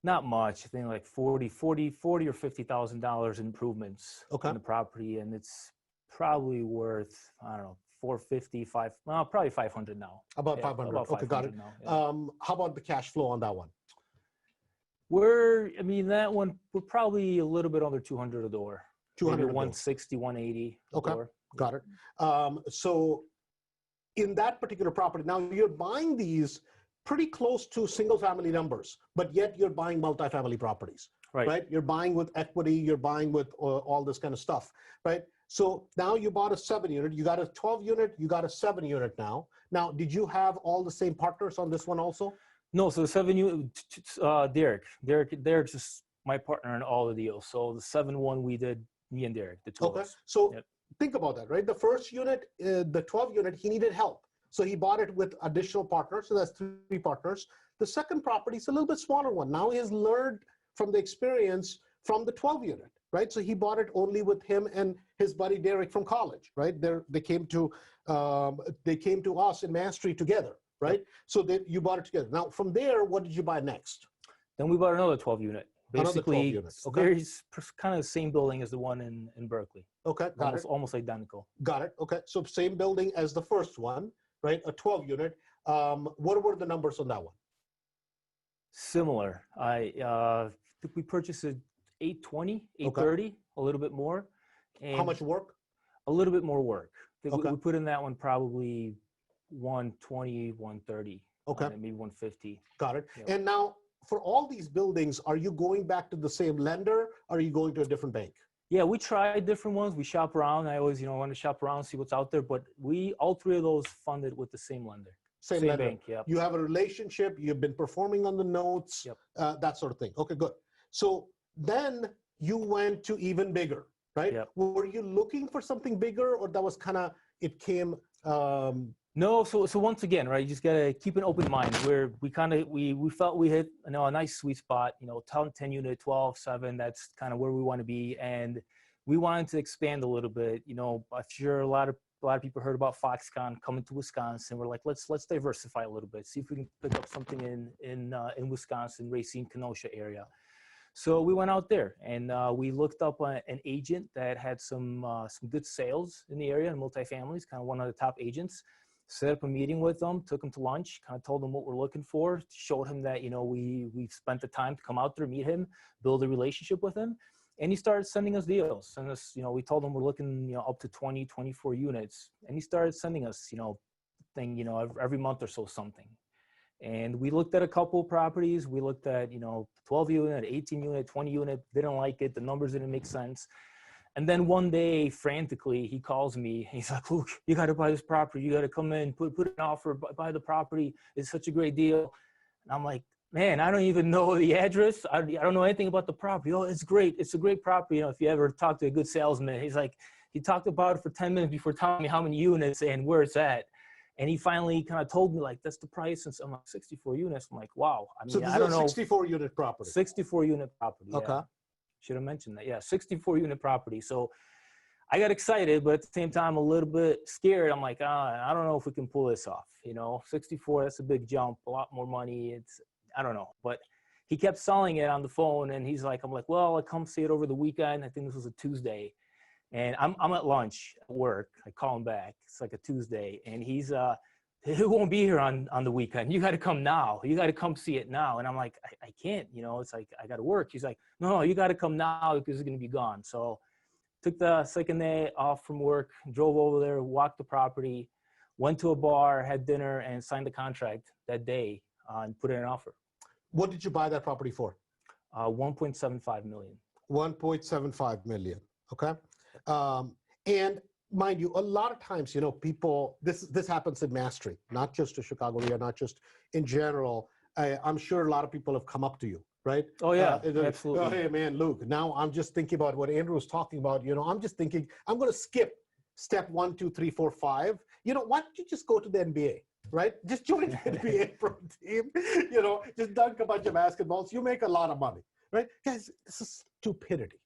not much. I think like $40 or $50,000 improvements in the property, and it's probably worth, I don't know, $450, probably $500 now. About 500. About okay, got it. Now, yeah. How about the cash flow on that one? That one, we're probably a little bit under 200 a door. 200 maybe a door. 160, 180 a Okay, door. got it. So in that particular property, now you're buying these pretty close to single family numbers, but yet you're buying multifamily properties, right? You're buying with equity, you're buying with all this kind of stuff, right? So now you bought a 7-unit, you got a 12-unit, you got a 7-unit now. Now, did you have all the same partners on this one also? No, so the 7-unit, Derek's just my partner in all the deals. So the 7-1 we did, me and Derek, the two of us. So think about that, right? The first unit, the 12-unit, he needed help. So he bought it with additional partners. So that's 3 partners. The second property is a little bit smaller one. Now he has learned from the experience from the 12-unit, right? So he bought it only with him and his buddy Derek from college, right? They came to us in Mastery together, right? So you bought it together. Now from there, what did you buy next? Then we bought another 12-unit. Basically, okay. Very kind of the same building as the one in Berkeley. Okay, almost identical. Got it. Okay, so same building as the first one, right? A 12-unit. What were the numbers on that one? Similar. I think we purchased it 820, 830, a little bit more. And how much work? A little bit more work. We put in that one probably 120, 130. Okay. Maybe 150. Got it. Yep. And now, for all these buildings, are you going back to the same lender or are you going to a different bank? Yeah, we tried different ones. We shop around. I always, want to shop around, see what's out there. But all 3 of those funded with the same lender. Same lender. Bank, yeah. You have a relationship. You've been performing on the notes, that sort of thing. Okay, good. So then you went to even bigger, right? Yep. Were you looking for something bigger or that was kind of, it came... No, so once again, right, you just gotta keep an open mind. We felt we hit a nice sweet spot, 10 unit, 12, 7, that's kind of where we want to be, and we wanted to expand a little bit. I'm sure a lot of people heard about Foxconn coming to Wisconsin. We're like, let's diversify a little bit, see if we can pick up something in Wisconsin, Racine, Kenosha area. So we went out there and we looked up an agent that had some good sales in the area in multifamilies, kind of one of the top agents. Set up a meeting with them, took them to lunch, kind of told them what we're looking for, showed him that, we spent the time to come out there, meet him, build a relationship with him. And he started sending us deals. We told him we're looking, up to 20, 24 units. And he started sending us, every month or so something. And we looked at a couple of properties. We looked at, 12 unit, 18 unit, 20 unit, didn't like it. The numbers didn't make sense. And then one day, frantically, he calls me. He's like, "Luke, you got to buy this property. You got to come in, put an offer, buy the property. It's such a great deal." And I'm like, man, I don't even know the address. I don't know anything about the property. Oh, it's great. It's a great property. You know, if you ever talk to a good salesman, he's like, he talked about it for 10 minutes before telling me how many units and where it's at. And he finally kind of told me, like, that's the price. And so I'm like, 64 units. I'm like, wow. I So mean, this I is don't a know. 64 unit property. 64 unit property. Okay. Yeah. Should have mentioned that. Yeah. 64 unit property. So I got excited, but at the same time, a little bit scared. I'm like, I don't know if we can pull this off. You know, 64, that's a big jump, a lot more money. I don't know. But he kept selling it on the phone, and I'm like, well, I'll come see it over the weekend. I think this was a Tuesday. And I'm at lunch at work. I call him back. It's like a Tuesday. And he won't be here on the weekend. You got to come now. You got to come see it now. And I'm like, I can't, you know, it's like, I got to work. He's like, no, you got to come now because it's going to be gone. So took the second day off from work, drove over there, walked the property, went to a bar, had dinner, and signed the contract that day and put in an offer. What did you buy that property for? 1.75 million. 1.75 million. Okay. And mind you, a lot of times, you know, people, this happens in Mastery, not just to Chicago area, not just in general. I'm sure a lot of people have come up to you, right? Oh yeah, Like, absolutely. oh, hey man, Luke, now I'm just thinking about what Andrew was talking about. You know, I'm just thinking, I'm going to skip step 1, 2, 3, 4, 5. You know, why don't you just go to the NBA? Right? Just join the NBA pro team. You know, just dunk a bunch of basketballs. You make a lot of money, right? Guys, this is stupidity,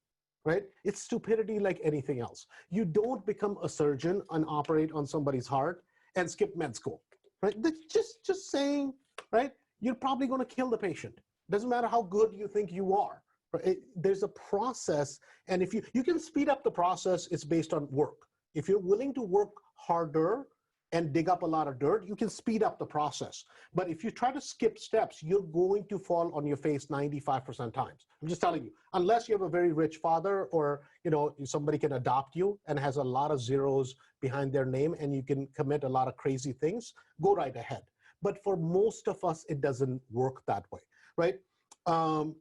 right? It's stupidity like anything else. You don't become a surgeon and operate on somebody's heart and skip med school, right? Just saying, right? You're probably going to kill the patient. Doesn't matter how good you think you are. Right? There's a process, and if you can speed up the process, it's based on work. If you're willing to work harder and dig up a lot of dirt, you can speed up the process. But if you try to skip steps, you're going to fall on your face 95% times. I'm just telling you, unless you have a very rich father or, you know, somebody can adopt you and has a lot of zeros behind their name and you can commit a lot of crazy things, go right ahead. But for most of us, it doesn't work that way, right?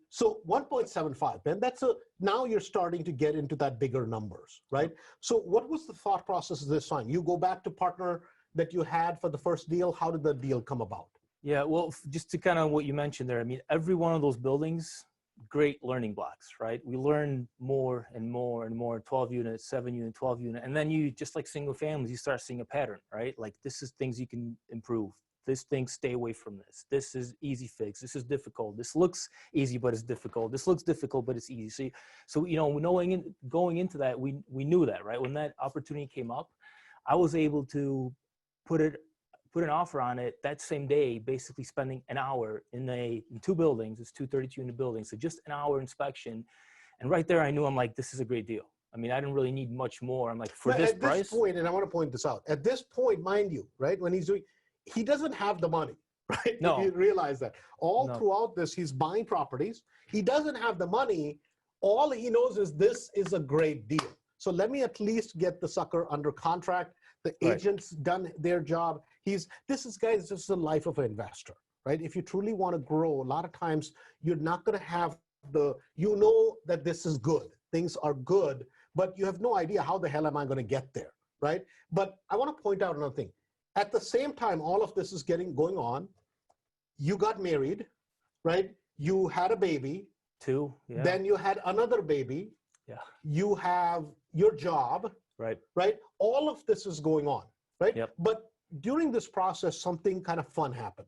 So 1.75, and now you're starting to get into that bigger numbers, right? So what was the thought process this time? You go back to partner that you had for the first deal. How did the deal come about? Yeah, well, just to kind of what you mentioned there, I mean, every one of those buildings, great learning blocks, right? We learn more and more and more, 12 units, 7 unit, 12 unit. And then you, just like single families, you start seeing a pattern, right? Like this is things you can improve. This thing, stay away from this. This is easy fix. This is difficult. This looks easy, but it's difficult. This looks difficult, but it's easy. So you know, going into that, we knew that, right? When that opportunity came up, I was able to put an offer on it that same day, basically spending an hour in 2 buildings. It's 2 32-unit buildings. So just an hour inspection. And right there, I knew, I'm like, this is a great deal. I mean, I didn't really need much more. I'm like, for this price. At this point, and I want to point this out, at this point, mind you, right, when he doesn't have the money, right? No. If you realize that. Throughout this, he's buying properties. He doesn't have the money. All he knows is this is a great deal. So let me at least get the sucker under contract. The agent's done their job. Guys, this is the life of an investor, right? If you truly want to grow, a lot of times you're not going to have you know that this is good. Things are good, but you have no idea how the hell am I going to get there, right? But I want to point out another thing. At the same time, all of this is going on. You got married, right? You had a baby. 2, yeah. Then you had another baby. Yeah. You have your job. Right? All of this is going on, right? Yep. But during this process, something kind of fun happened,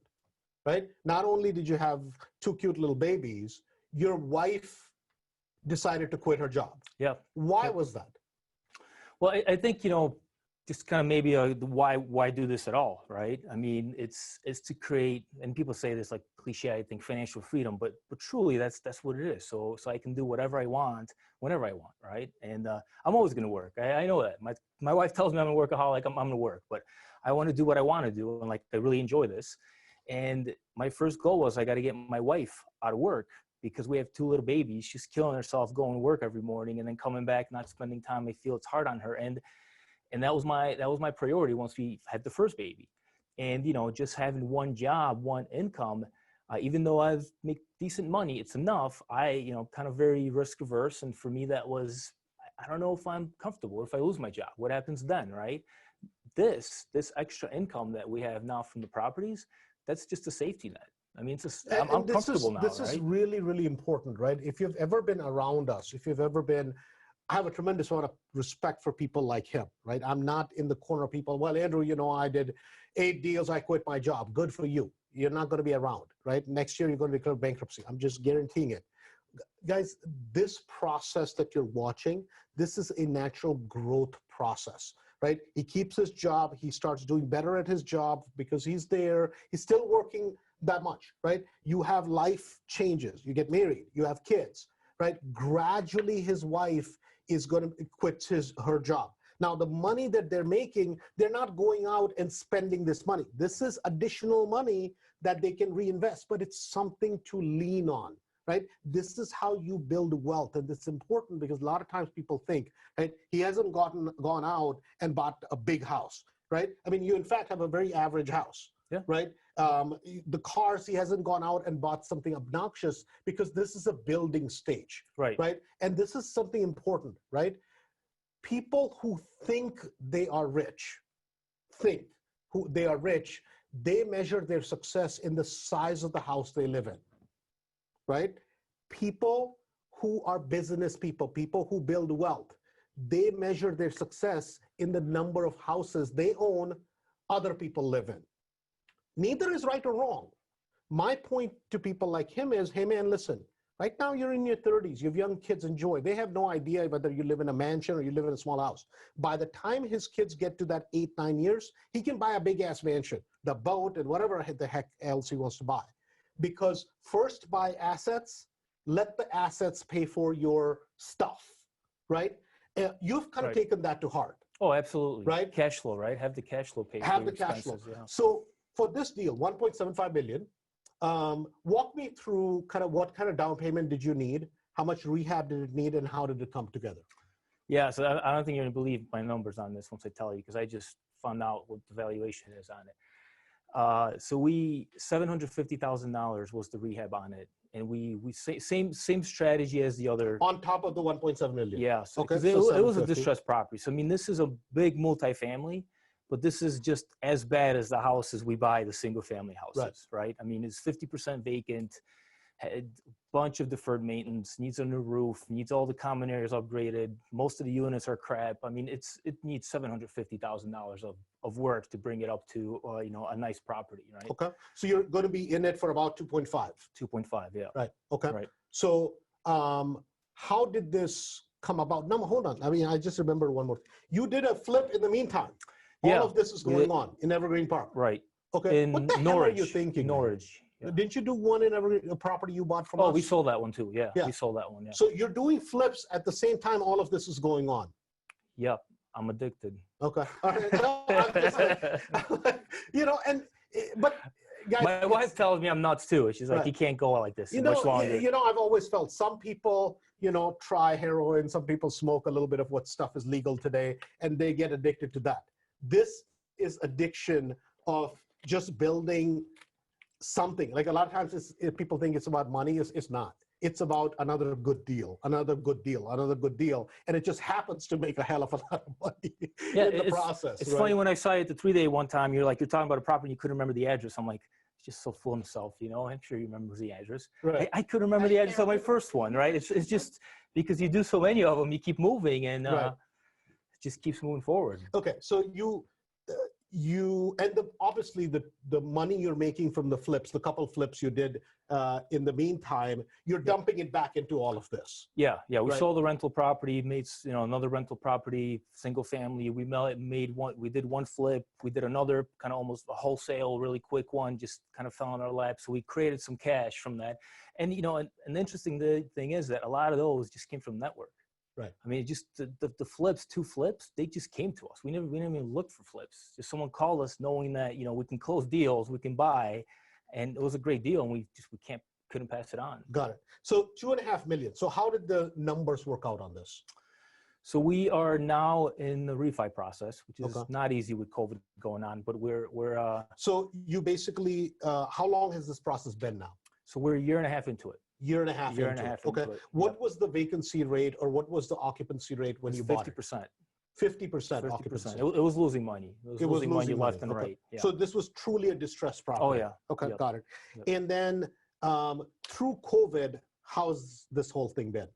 right? Not only did you have 2 cute little babies, your wife decided to quit her job. Yeah. Why was that? Well, I think, you know, just kind of maybe why do this at all, right? I mean, it's to create, and people say this like cliche, I think, financial freedom, but truly that's what it is. So I can do whatever I want, whenever I want, right? And I'm always going to work. I know that. My wife tells me I'm a workaholic. I'm going to work, but I want to do what I want to do, and like I really enjoy this. And my first goal was I got to get my wife out of work because we have 2 little babies. She's killing herself going to work every morning and then coming back, not spending time. I feel it's hard on her. And that was my priority once we had the first baby. And, you know, just having one job, one income, even though I make decent money, it's enough. You know, kind of very risk averse. And for me, that was, I don't know if I'm comfortable if I lose my job. What happens then, right? This extra income that we have now from the properties, that's just a safety net. I mean, it's just, And, I'm and comfortable now, this is right? really, really important, right? If you've ever been around us, if you've ever been, I have a tremendous amount of respect for people like him, right? I'm not in the corner of people, well, Andrew, I did 8 deals, I quit my job. Good for you. You're not going to be around, right? Next year, you're going to declare bankruptcy. I'm just guaranteeing it. Guys, this process that you're watching, this is a natural growth process, right? He keeps his job. He starts doing better at his job because he's there. He's still working that much, right? You have life changes. You get married. You have kids, right? Gradually, his wife is going to quit her job. Now, the money that they're making, they're not going out and spending this money. This is additional money that they can reinvest, but it's something to lean on, right? This is how you build wealth. And it's important because a lot of times people think, right, he hasn't gone out and bought a big house, right? I mean, you in fact have a very average house, Yeah. right? The cars, he hasn't gone out and bought something obnoxious because this is a building stage, Right. right? And this is something important, right? People who think they are rich, they measure their success in the size of the house they live in, right? People who are business people who build wealth, they measure their success in the number of houses they own, other people live in. Neither is right or wrong. My point to people like him is, hey man, listen, right now you're in your 30s, you have young kids, enjoy. They have no idea whether you live in a mansion or you live in a small house. By the time his kids get to that 8-9 years, he can buy a big ass mansion, the boat and whatever the heck else he wants to buy. Because first buy assets, let the assets pay for your stuff, right? You've kind of taken that to heart. Oh, absolutely. Right? Cash flow, right? Have the cash flow pay Have for the your cash flow. expenses, yeah. So for this deal, 1.75 million, walk me through what kind of down payment did you need? How much rehab did it need and how did it come together? Yeah, so I don't think you're gonna believe my numbers on this once I tell you, because I just found out what the valuation is on it. So $750,000 was the rehab on it, and we same strategy as the other. On top of the 1.7 million? Yeah, so, Okay, 'cause so it was a 750. distressed property. So I mean, this is a big multifamily, but this is just as bad as the houses we buy, the single family houses, right? I mean, it's 50% vacant, had a bunch of deferred maintenance, needs a new roof, needs all the common areas upgraded. Most of the units are crap. I mean, it needs $750,000 of work to bring it up to, a nice property, right? Okay, so you're going to be in it for about 2.5. 2.5, yeah. Right, okay. Right. So how did this come about? No, hold on. I mean, I just remember one more. You did a flip in the meantime. Yeah, All of this is going on in Evergreen Park. Right. Okay, In what the hell Norwich. are you thinking? Norwich. Yeah. Didn't you do one in every property you bought from us? Oh, we sold that one too. Yeah, Yeah. we sold that one. Yeah. So you're doing flips at the same time all of this is going on. Yep. I'm addicted. Okay. All right. No, I'm just but guys, My wife tells me I'm nuts too. She's like, Right. you can't go out like this much longer. I've always felt some people, try heroin, some people smoke a little bit of what stuff is legal today, and they get addicted to that. This is addiction of just building something. Like a lot of times people think it's about money. It's not. It's about another good deal, another good deal, another good deal. And it just happens to make a hell of a lot of money in the process. It's right? funny when I saw you at the 3-day one time, you're talking about a property, you couldn't remember the address. I'm like, he's just so full of himself, I'm sure he remembers the address. Right. I couldn't remember the address of my first one, right? It's just because you do so many of them, you keep moving and Right. it just keeps moving forward. Okay, so obviously the money you're making from the flips, the couple flips you did in the meantime, you're dumping it back into all of this. Yeah. We Right. sold the rental property, made another rental property, single family. We did one flip. We did another kind of almost a wholesale, really quick one, just kind of fell in our lap. So we created some cash from that. And and the interesting thing is that a lot of those just came from network. Right. I mean, just the flips, 2 flips, they just came to us. We didn't even look for flips. Just someone called us knowing that, we can close deals, we can buy, and it was a great deal. And we couldn't pass it on. Got it. So 2.5 million. So how did the numbers work out on this? So we are now in the refi process, which is Okay. not easy with COVID going on, but we're So you basically, how long has this process been now? so we're a year and a half into it. Year and a half Year into and a it. half Okay. into it. What was the vacancy rate or what was the occupancy rate when It's you bought 50%. it? 50% occupancy. 50%. It was losing money. It was losing money left and Okay. right. Yeah. So this was truly a distressed property. Oh yeah. Okay, Yep. got it. Yep. And then through COVID, how's this whole thing been?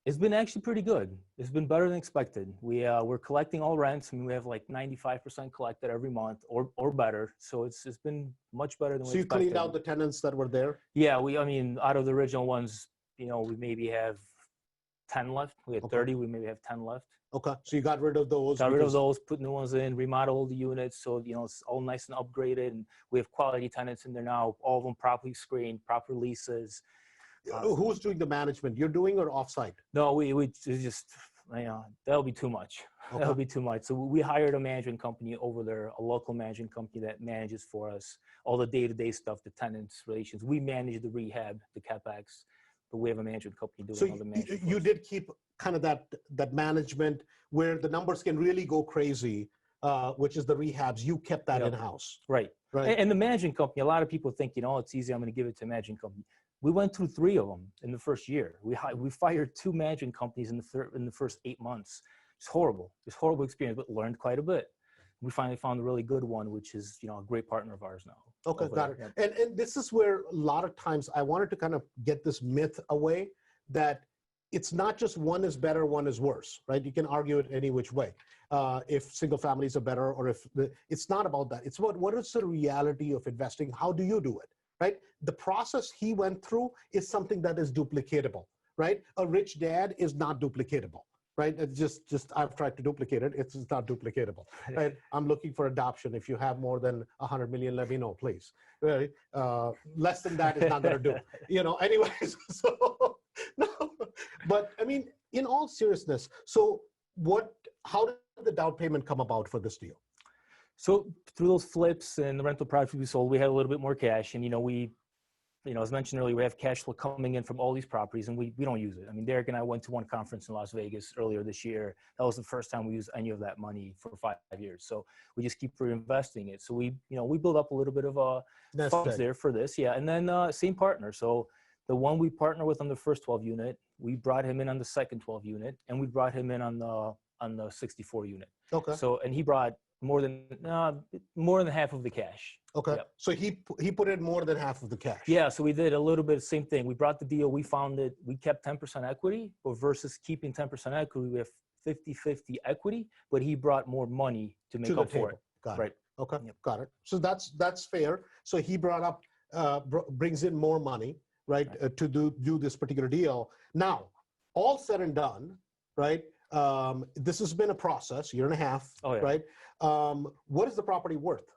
It's been actually pretty good. It's been better than expected. We're collecting all rents. I mean, we have like 95% collected every month or better. So it's been much better than we So you expected. cleaned out the tenants that were there? Yeah, I mean, out of the original ones, we maybe have 10 left. We had 30, we maybe have 10 left. Okay, so you got rid of those. Got rid of those, put new ones in, remodeled the units. So, it's all nice and upgraded. And we have quality tenants in there now, all of them properly screened, proper leases. Who's doing the management? You're doing or offsite? No, we just, that'll be too much. Okay. That'll be too much. So we hired a management company over there, a local management company that manages for us all the day-to-day stuff, the tenants, relations. We manage the rehab, the CapEx, but we have a management company doing all the management. So you did keep kind of that management where the numbers can really go crazy, which is the rehabs. You kept that in-house. Right. And the management company, a lot of people think, it's easy, I'm going to give it to a management company. We went through 3 of them in the first year. We fired 2 management companies in the first 8 months. It's horrible. It's a horrible experience, but learned quite a bit. We finally found a really good one, which is, a great partner of ours now. Okay, got it. And this is where a lot of times I wanted to kind of get this myth away that it's not just one is better, one is worse, right? You can argue it any which way. If single families are better or it's not about that. It's about what is the reality of investing? How do you do it, right? The process he went through is something that is duplicatable, right? A rich dad is not duplicatable. Right? It's just I've tried to duplicate it. It's not duplicatable. Right? I'm looking for adoption. If you have more than 100 million, let me know, please. Right? Less than that is not going to do. Anyways. So no, but I mean, in all seriousness, so how did the down payment come about for this deal? So through those flips and the rental properties we sold, we had a little bit more cash, and as mentioned earlier, we have cash flow coming in from all these properties, and we don't use it. I mean, Derek and I went to one conference in Las Vegas earlier this year. That was the first time we used any of that money for 5 years. So we just keep reinvesting it. So we build up a little bit of funds there for this. Yeah. And then same partner. So the one we partner with on the first 12 unit, we brought him in on the second 12 unit, and we brought him in on the 64 unit. Okay. So, and he brought more than half of the cash. Okay. Yep. So he put in more than half of the cash. Yeah. So we did a little bit of the same thing. We brought the deal. We found it. We kept 10% equity, but versus keeping 10% equity, we have 50-50 equity, but he brought more money to make up for it. Got right. It. Okay. Yep. Got it. So that's fair. So he brings in more money, right. To do this particular deal. Now, all said and done, right. This has been a process, 1.5 years, right? What is the property worth?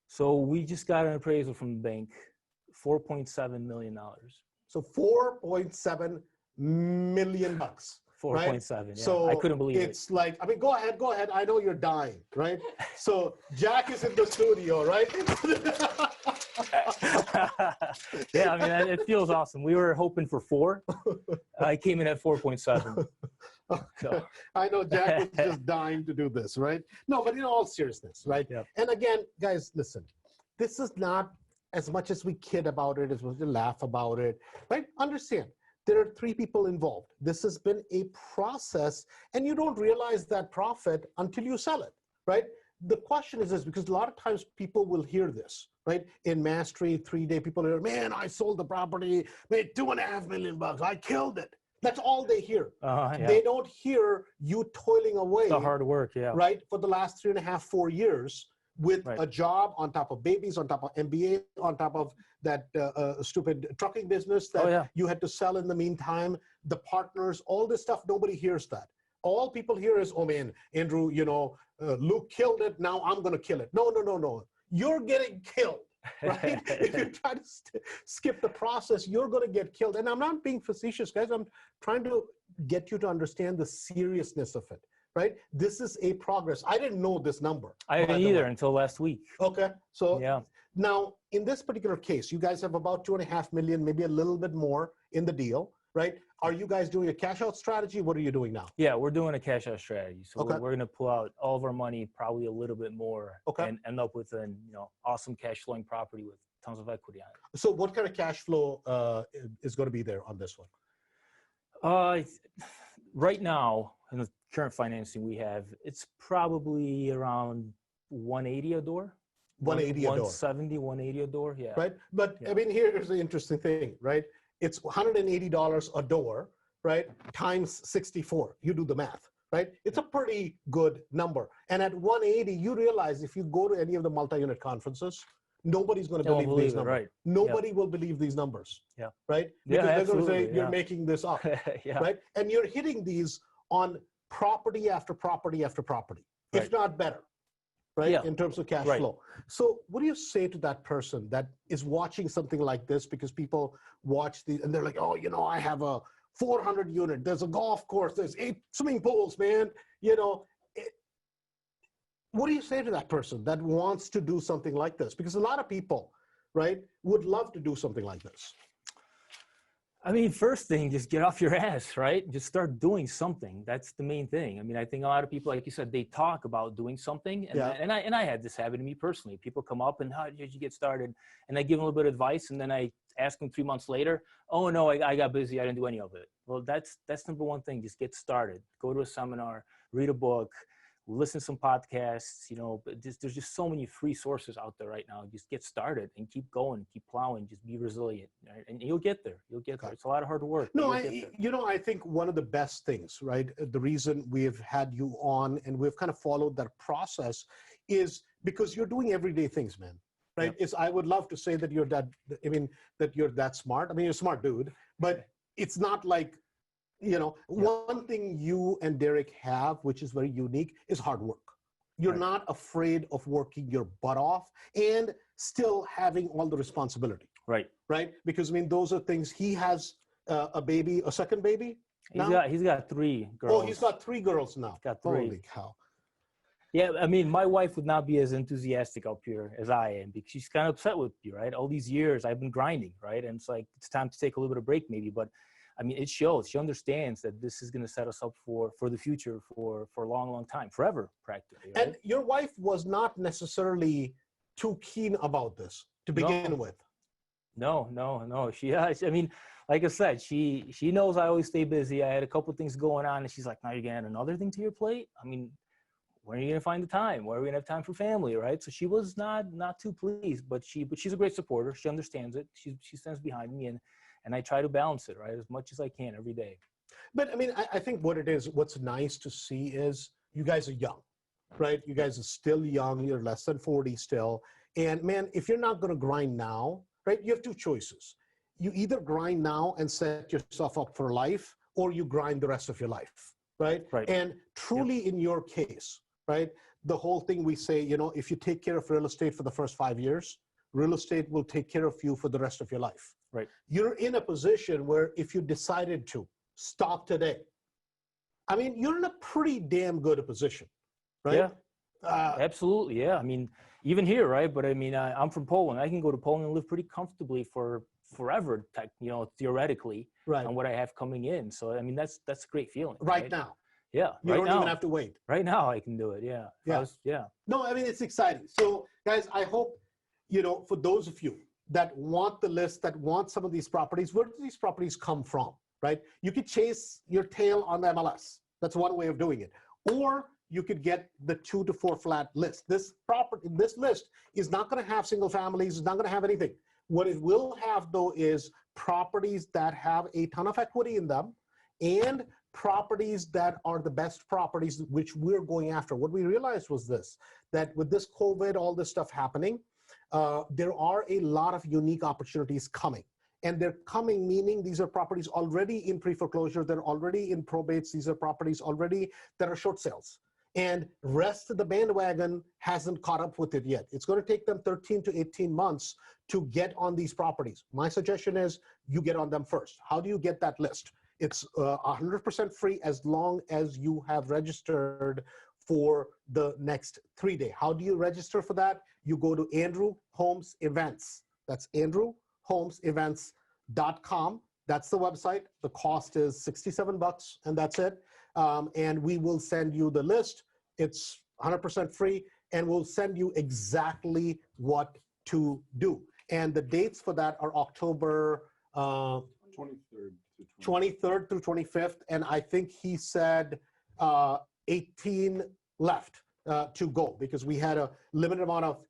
So we just got an appraisal from the bank, $4.7 million. So $4.7 million. 4.7. Right? Yeah. So I couldn't believe it's like, I mean, go ahead. I know you're dying, right? So Jack is in the studio, right? Yeah, I mean, it feels awesome. We were hoping for 4. I came in at 4.7. So. I know Jack was just dying to do this, right? No, but in all seriousness, right? Yep. And again, guys, listen, this is not as much as we kid about it, as much as we laugh about it, right? Understand, there are 3 people involved. This has been a process, and you don't realize that profit until you sell it, right? The question is this, because a lot of times people will hear this, right? In Mastery, 3-day, people hear, man, I sold the property, made $2.5 million, I killed it. That's all they hear. Yeah. They don't hear you toiling away. The hard work, yeah. Right, for the last 3.5, 4 years with a job on top of babies, on top of MBA, on top of that stupid trucking business that you had to sell in the meantime, the partners, all this stuff, nobody hears that. All people hear is, oh man, Andrew, Luke killed it, now I'm going to kill it. No. You're getting killed. Right? If you try to skip the process, you're going to get killed. And I'm not being facetious, guys. I'm trying to get you to understand the seriousness of it, right? This is a progress. I didn't know this number. I didn't either until last week. Okay. So now in this particular case, you guys have about 2.5 million, maybe a little bit more in the deal, right? Are you guys doing a cash out strategy? What are you doing now? Yeah, we're doing a cash out strategy. So we're going to pull out all of our money, probably a little bit more, and end up with an awesome cash flowing property with tons of equity on it. So what kind of cash flow is going to be there on this one? right now, in the current financing we have, it's probably around 180 a door. 180 a door. 170, 180 a door, yeah. Right? But Yeah. I mean, here's the interesting thing, right? It's $180 a door, right? Times 64. You do the math, right? It's a pretty good number. And at 180, you realize if you go to any of the multi-unit conferences, nobody's going to They won't believe these believe it, numbers. right. Nobody will believe these numbers. Yeah. Right? Yeah, Because they're going to absolutely, say, you're yeah. making this up. Yeah. Right? And you're hitting these on property after property after property, if Right. not better, right? Yeah. In terms of cash Right. flow. So what do you say to that person that is watching something like this? Because people watch these and they're like, oh, you know, I have a 400 unit, there's a golf course, there's 8 swimming pools, man. You know, what do you say to that person that wants to do something like this? Because a lot of people, right, would love to do something like this. I mean, first thing, just get off your ass, right? Just start doing something. That's the main thing. I mean, I think a lot of people, like you said, they talk about doing something. And, Yeah. and I had this happen to me personally. People come up and how did you get started? And I give them a little bit of advice. And then I ask them 3 months later, oh no, I got busy. I didn't do any of it. Well, that's number one thing. Just get started. Go to a seminar, read a book, listen to some podcasts, you know, but there's just so many free sources out there right now. Just get started and keep going, keep plowing, just be resilient, right? And you'll get there. You'll get there. It's a lot of hard work. No, You'll get there. you know, I think one of the best things, right? The reason we've had you on and we've kind of followed that process is because you're doing everyday things, man. Right? Yep. I would love to say that you're that. I mean, that you're that smart. I mean, you're a smart dude, but it's not like, you know, one thing you and Derek have, which is very unique, is hard work. You're Right. not afraid of working your butt off and still having all the responsibility, Right. right? Because I mean, those are things. He has a baby, a second baby. Now? He's got 3 girls. Oh, he's got 3 girls now. Got 3. Holy cow. Yeah, I mean, my wife would not be as enthusiastic up here as I am because she's kind of upset with me, right? All these years I've been grinding, right? And it's like, it's time to take a little bit of break maybe, but I mean, it shows. She understands that this is going to set us up for the future for a long, long time, forever, practically. Right? And your wife was not necessarily too keen about this to begin with. No. I mean, like I said, she knows I always stay busy. I had a couple things going on, and she's like, "Now you're gonna add another thing to your plate." I mean, when are you gonna find the time? Where are we gonna have time for family, right? So she was not too pleased, but she's a great supporter. She understands it. She stands behind me, and I try to balance it, right, as much as I can every day. But I mean, I think what it is, what's nice to see is you guys are young, right? You guys are still young. You're less than 40 still. And man, if you're not going to grind now, right, you have 2 choices. You either grind now and set yourself up for life, or you grind the rest of your life, right? Right. And truly in your case, right, the whole thing we say, you know, if you take care of real estate for the first 5 years, real estate will take care of you for the rest of your life. Right. You're in a position where if you decided to stop today, I mean, you're in a pretty damn good position, right? Yeah. Absolutely, yeah. I mean, even here, right? But I mean, I'm from Poland. I can go to Poland and live pretty comfortably for forever, you know, theoretically, right. on what I have coming in. So, I mean, that's a great feeling. Right now. Yeah. You right don't now. even have to wait. Right now, I can do it. Yeah. Yeah. No, I mean, it's exciting. So, guys, I hope, you know, for those of you that want the list, that want some of these properties, where do these properties come from, right? You could chase your tail on the MLS. That's one way of doing it. Or you could get the 2 to 4 flat list. This list is not going to have single families. It's not going to have anything. What it will have, though, is properties that have a ton of equity in them and properties that are the best properties which we're going after. What we realized was this, that with this COVID, all this stuff happening, there are a lot of unique opportunities coming. And they're coming, meaning these are properties already in pre-foreclosure, they're already in probates, these are properties already that are short sales. And rest of the bandwagon hasn't caught up with it yet. It's going to take them 13 to 18 months to get on these properties. My suggestion is you get on them first. How do you get that list? It's 100% free as long as you have registered for the next 3 days. How do you register for that? You go to Andrew Holmes Events. That's AndrewHolmesEvents.com. That's the website. The cost is $67, and that's it. And we will send you the list. It's 100% free, and we'll send you exactly what to do. And the dates for that are October 23rd to 23rd through 25th, and I think he said 18 left to go because we had a limited amount of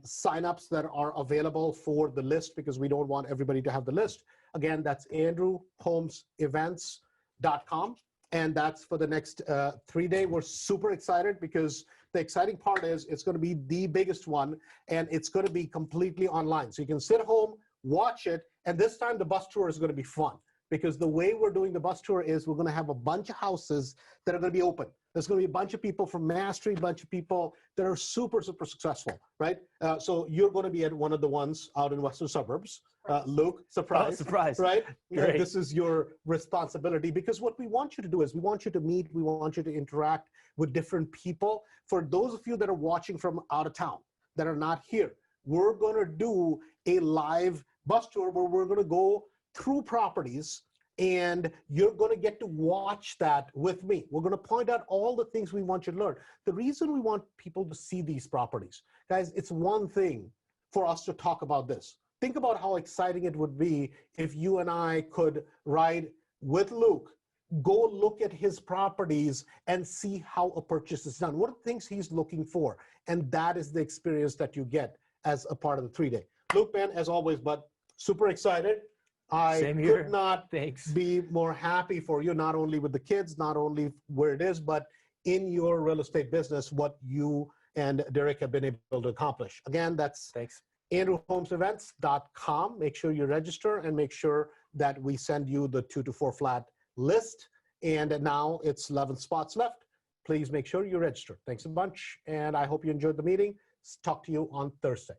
signups that are available for the list because we don't want everybody to have the list. Again, that's andrewholmesevents.com, and that's for the next 3 day. We're super excited because the exciting part is it's going to be the biggest one, and it's going to be completely online. So you can sit home, watch it, and this time the bus tour is going to be fun because the way we're doing the bus tour is we're going to have a bunch of houses that are going to be open. There's going to be a bunch of people from Mass Street, a bunch of people that are super, super successful, right? So you're going to be at one of the ones out in Western suburbs. Luke, surprise. Oh, surprise. Right? Great. This is your responsibility because what we want you to do is we want you to meet, we want you to interact with different people. For those of you that are watching from out of town, that are not here, we're going to do a live bus tour where we're going to go through properties, and you're going to get to watch that with me. We're going to point out all the things we want you to learn. The reason we want people to see these properties, guys, it's one thing for us to talk about this. Think about how exciting it would be if you and I could ride with Luke, go look at his properties and see how a purchase is done. What are the things he's looking for? And that is the experience that you get as a part of the 3 day. Luke, man, as always, but super excited. I Same here. could not Thanks. be more happy for you, not only with the kids, not only where it is, but in your real estate business, what you and Derek have been able to accomplish. Again, that's Thanks. andrewholmesevents.com. Make sure you register and make sure that we send you the 2 to 4 flat list. And now it's 11 spots left. Please make sure you register. Thanks a bunch. And I hope you enjoyed the meeting. Talk to you on Thursday.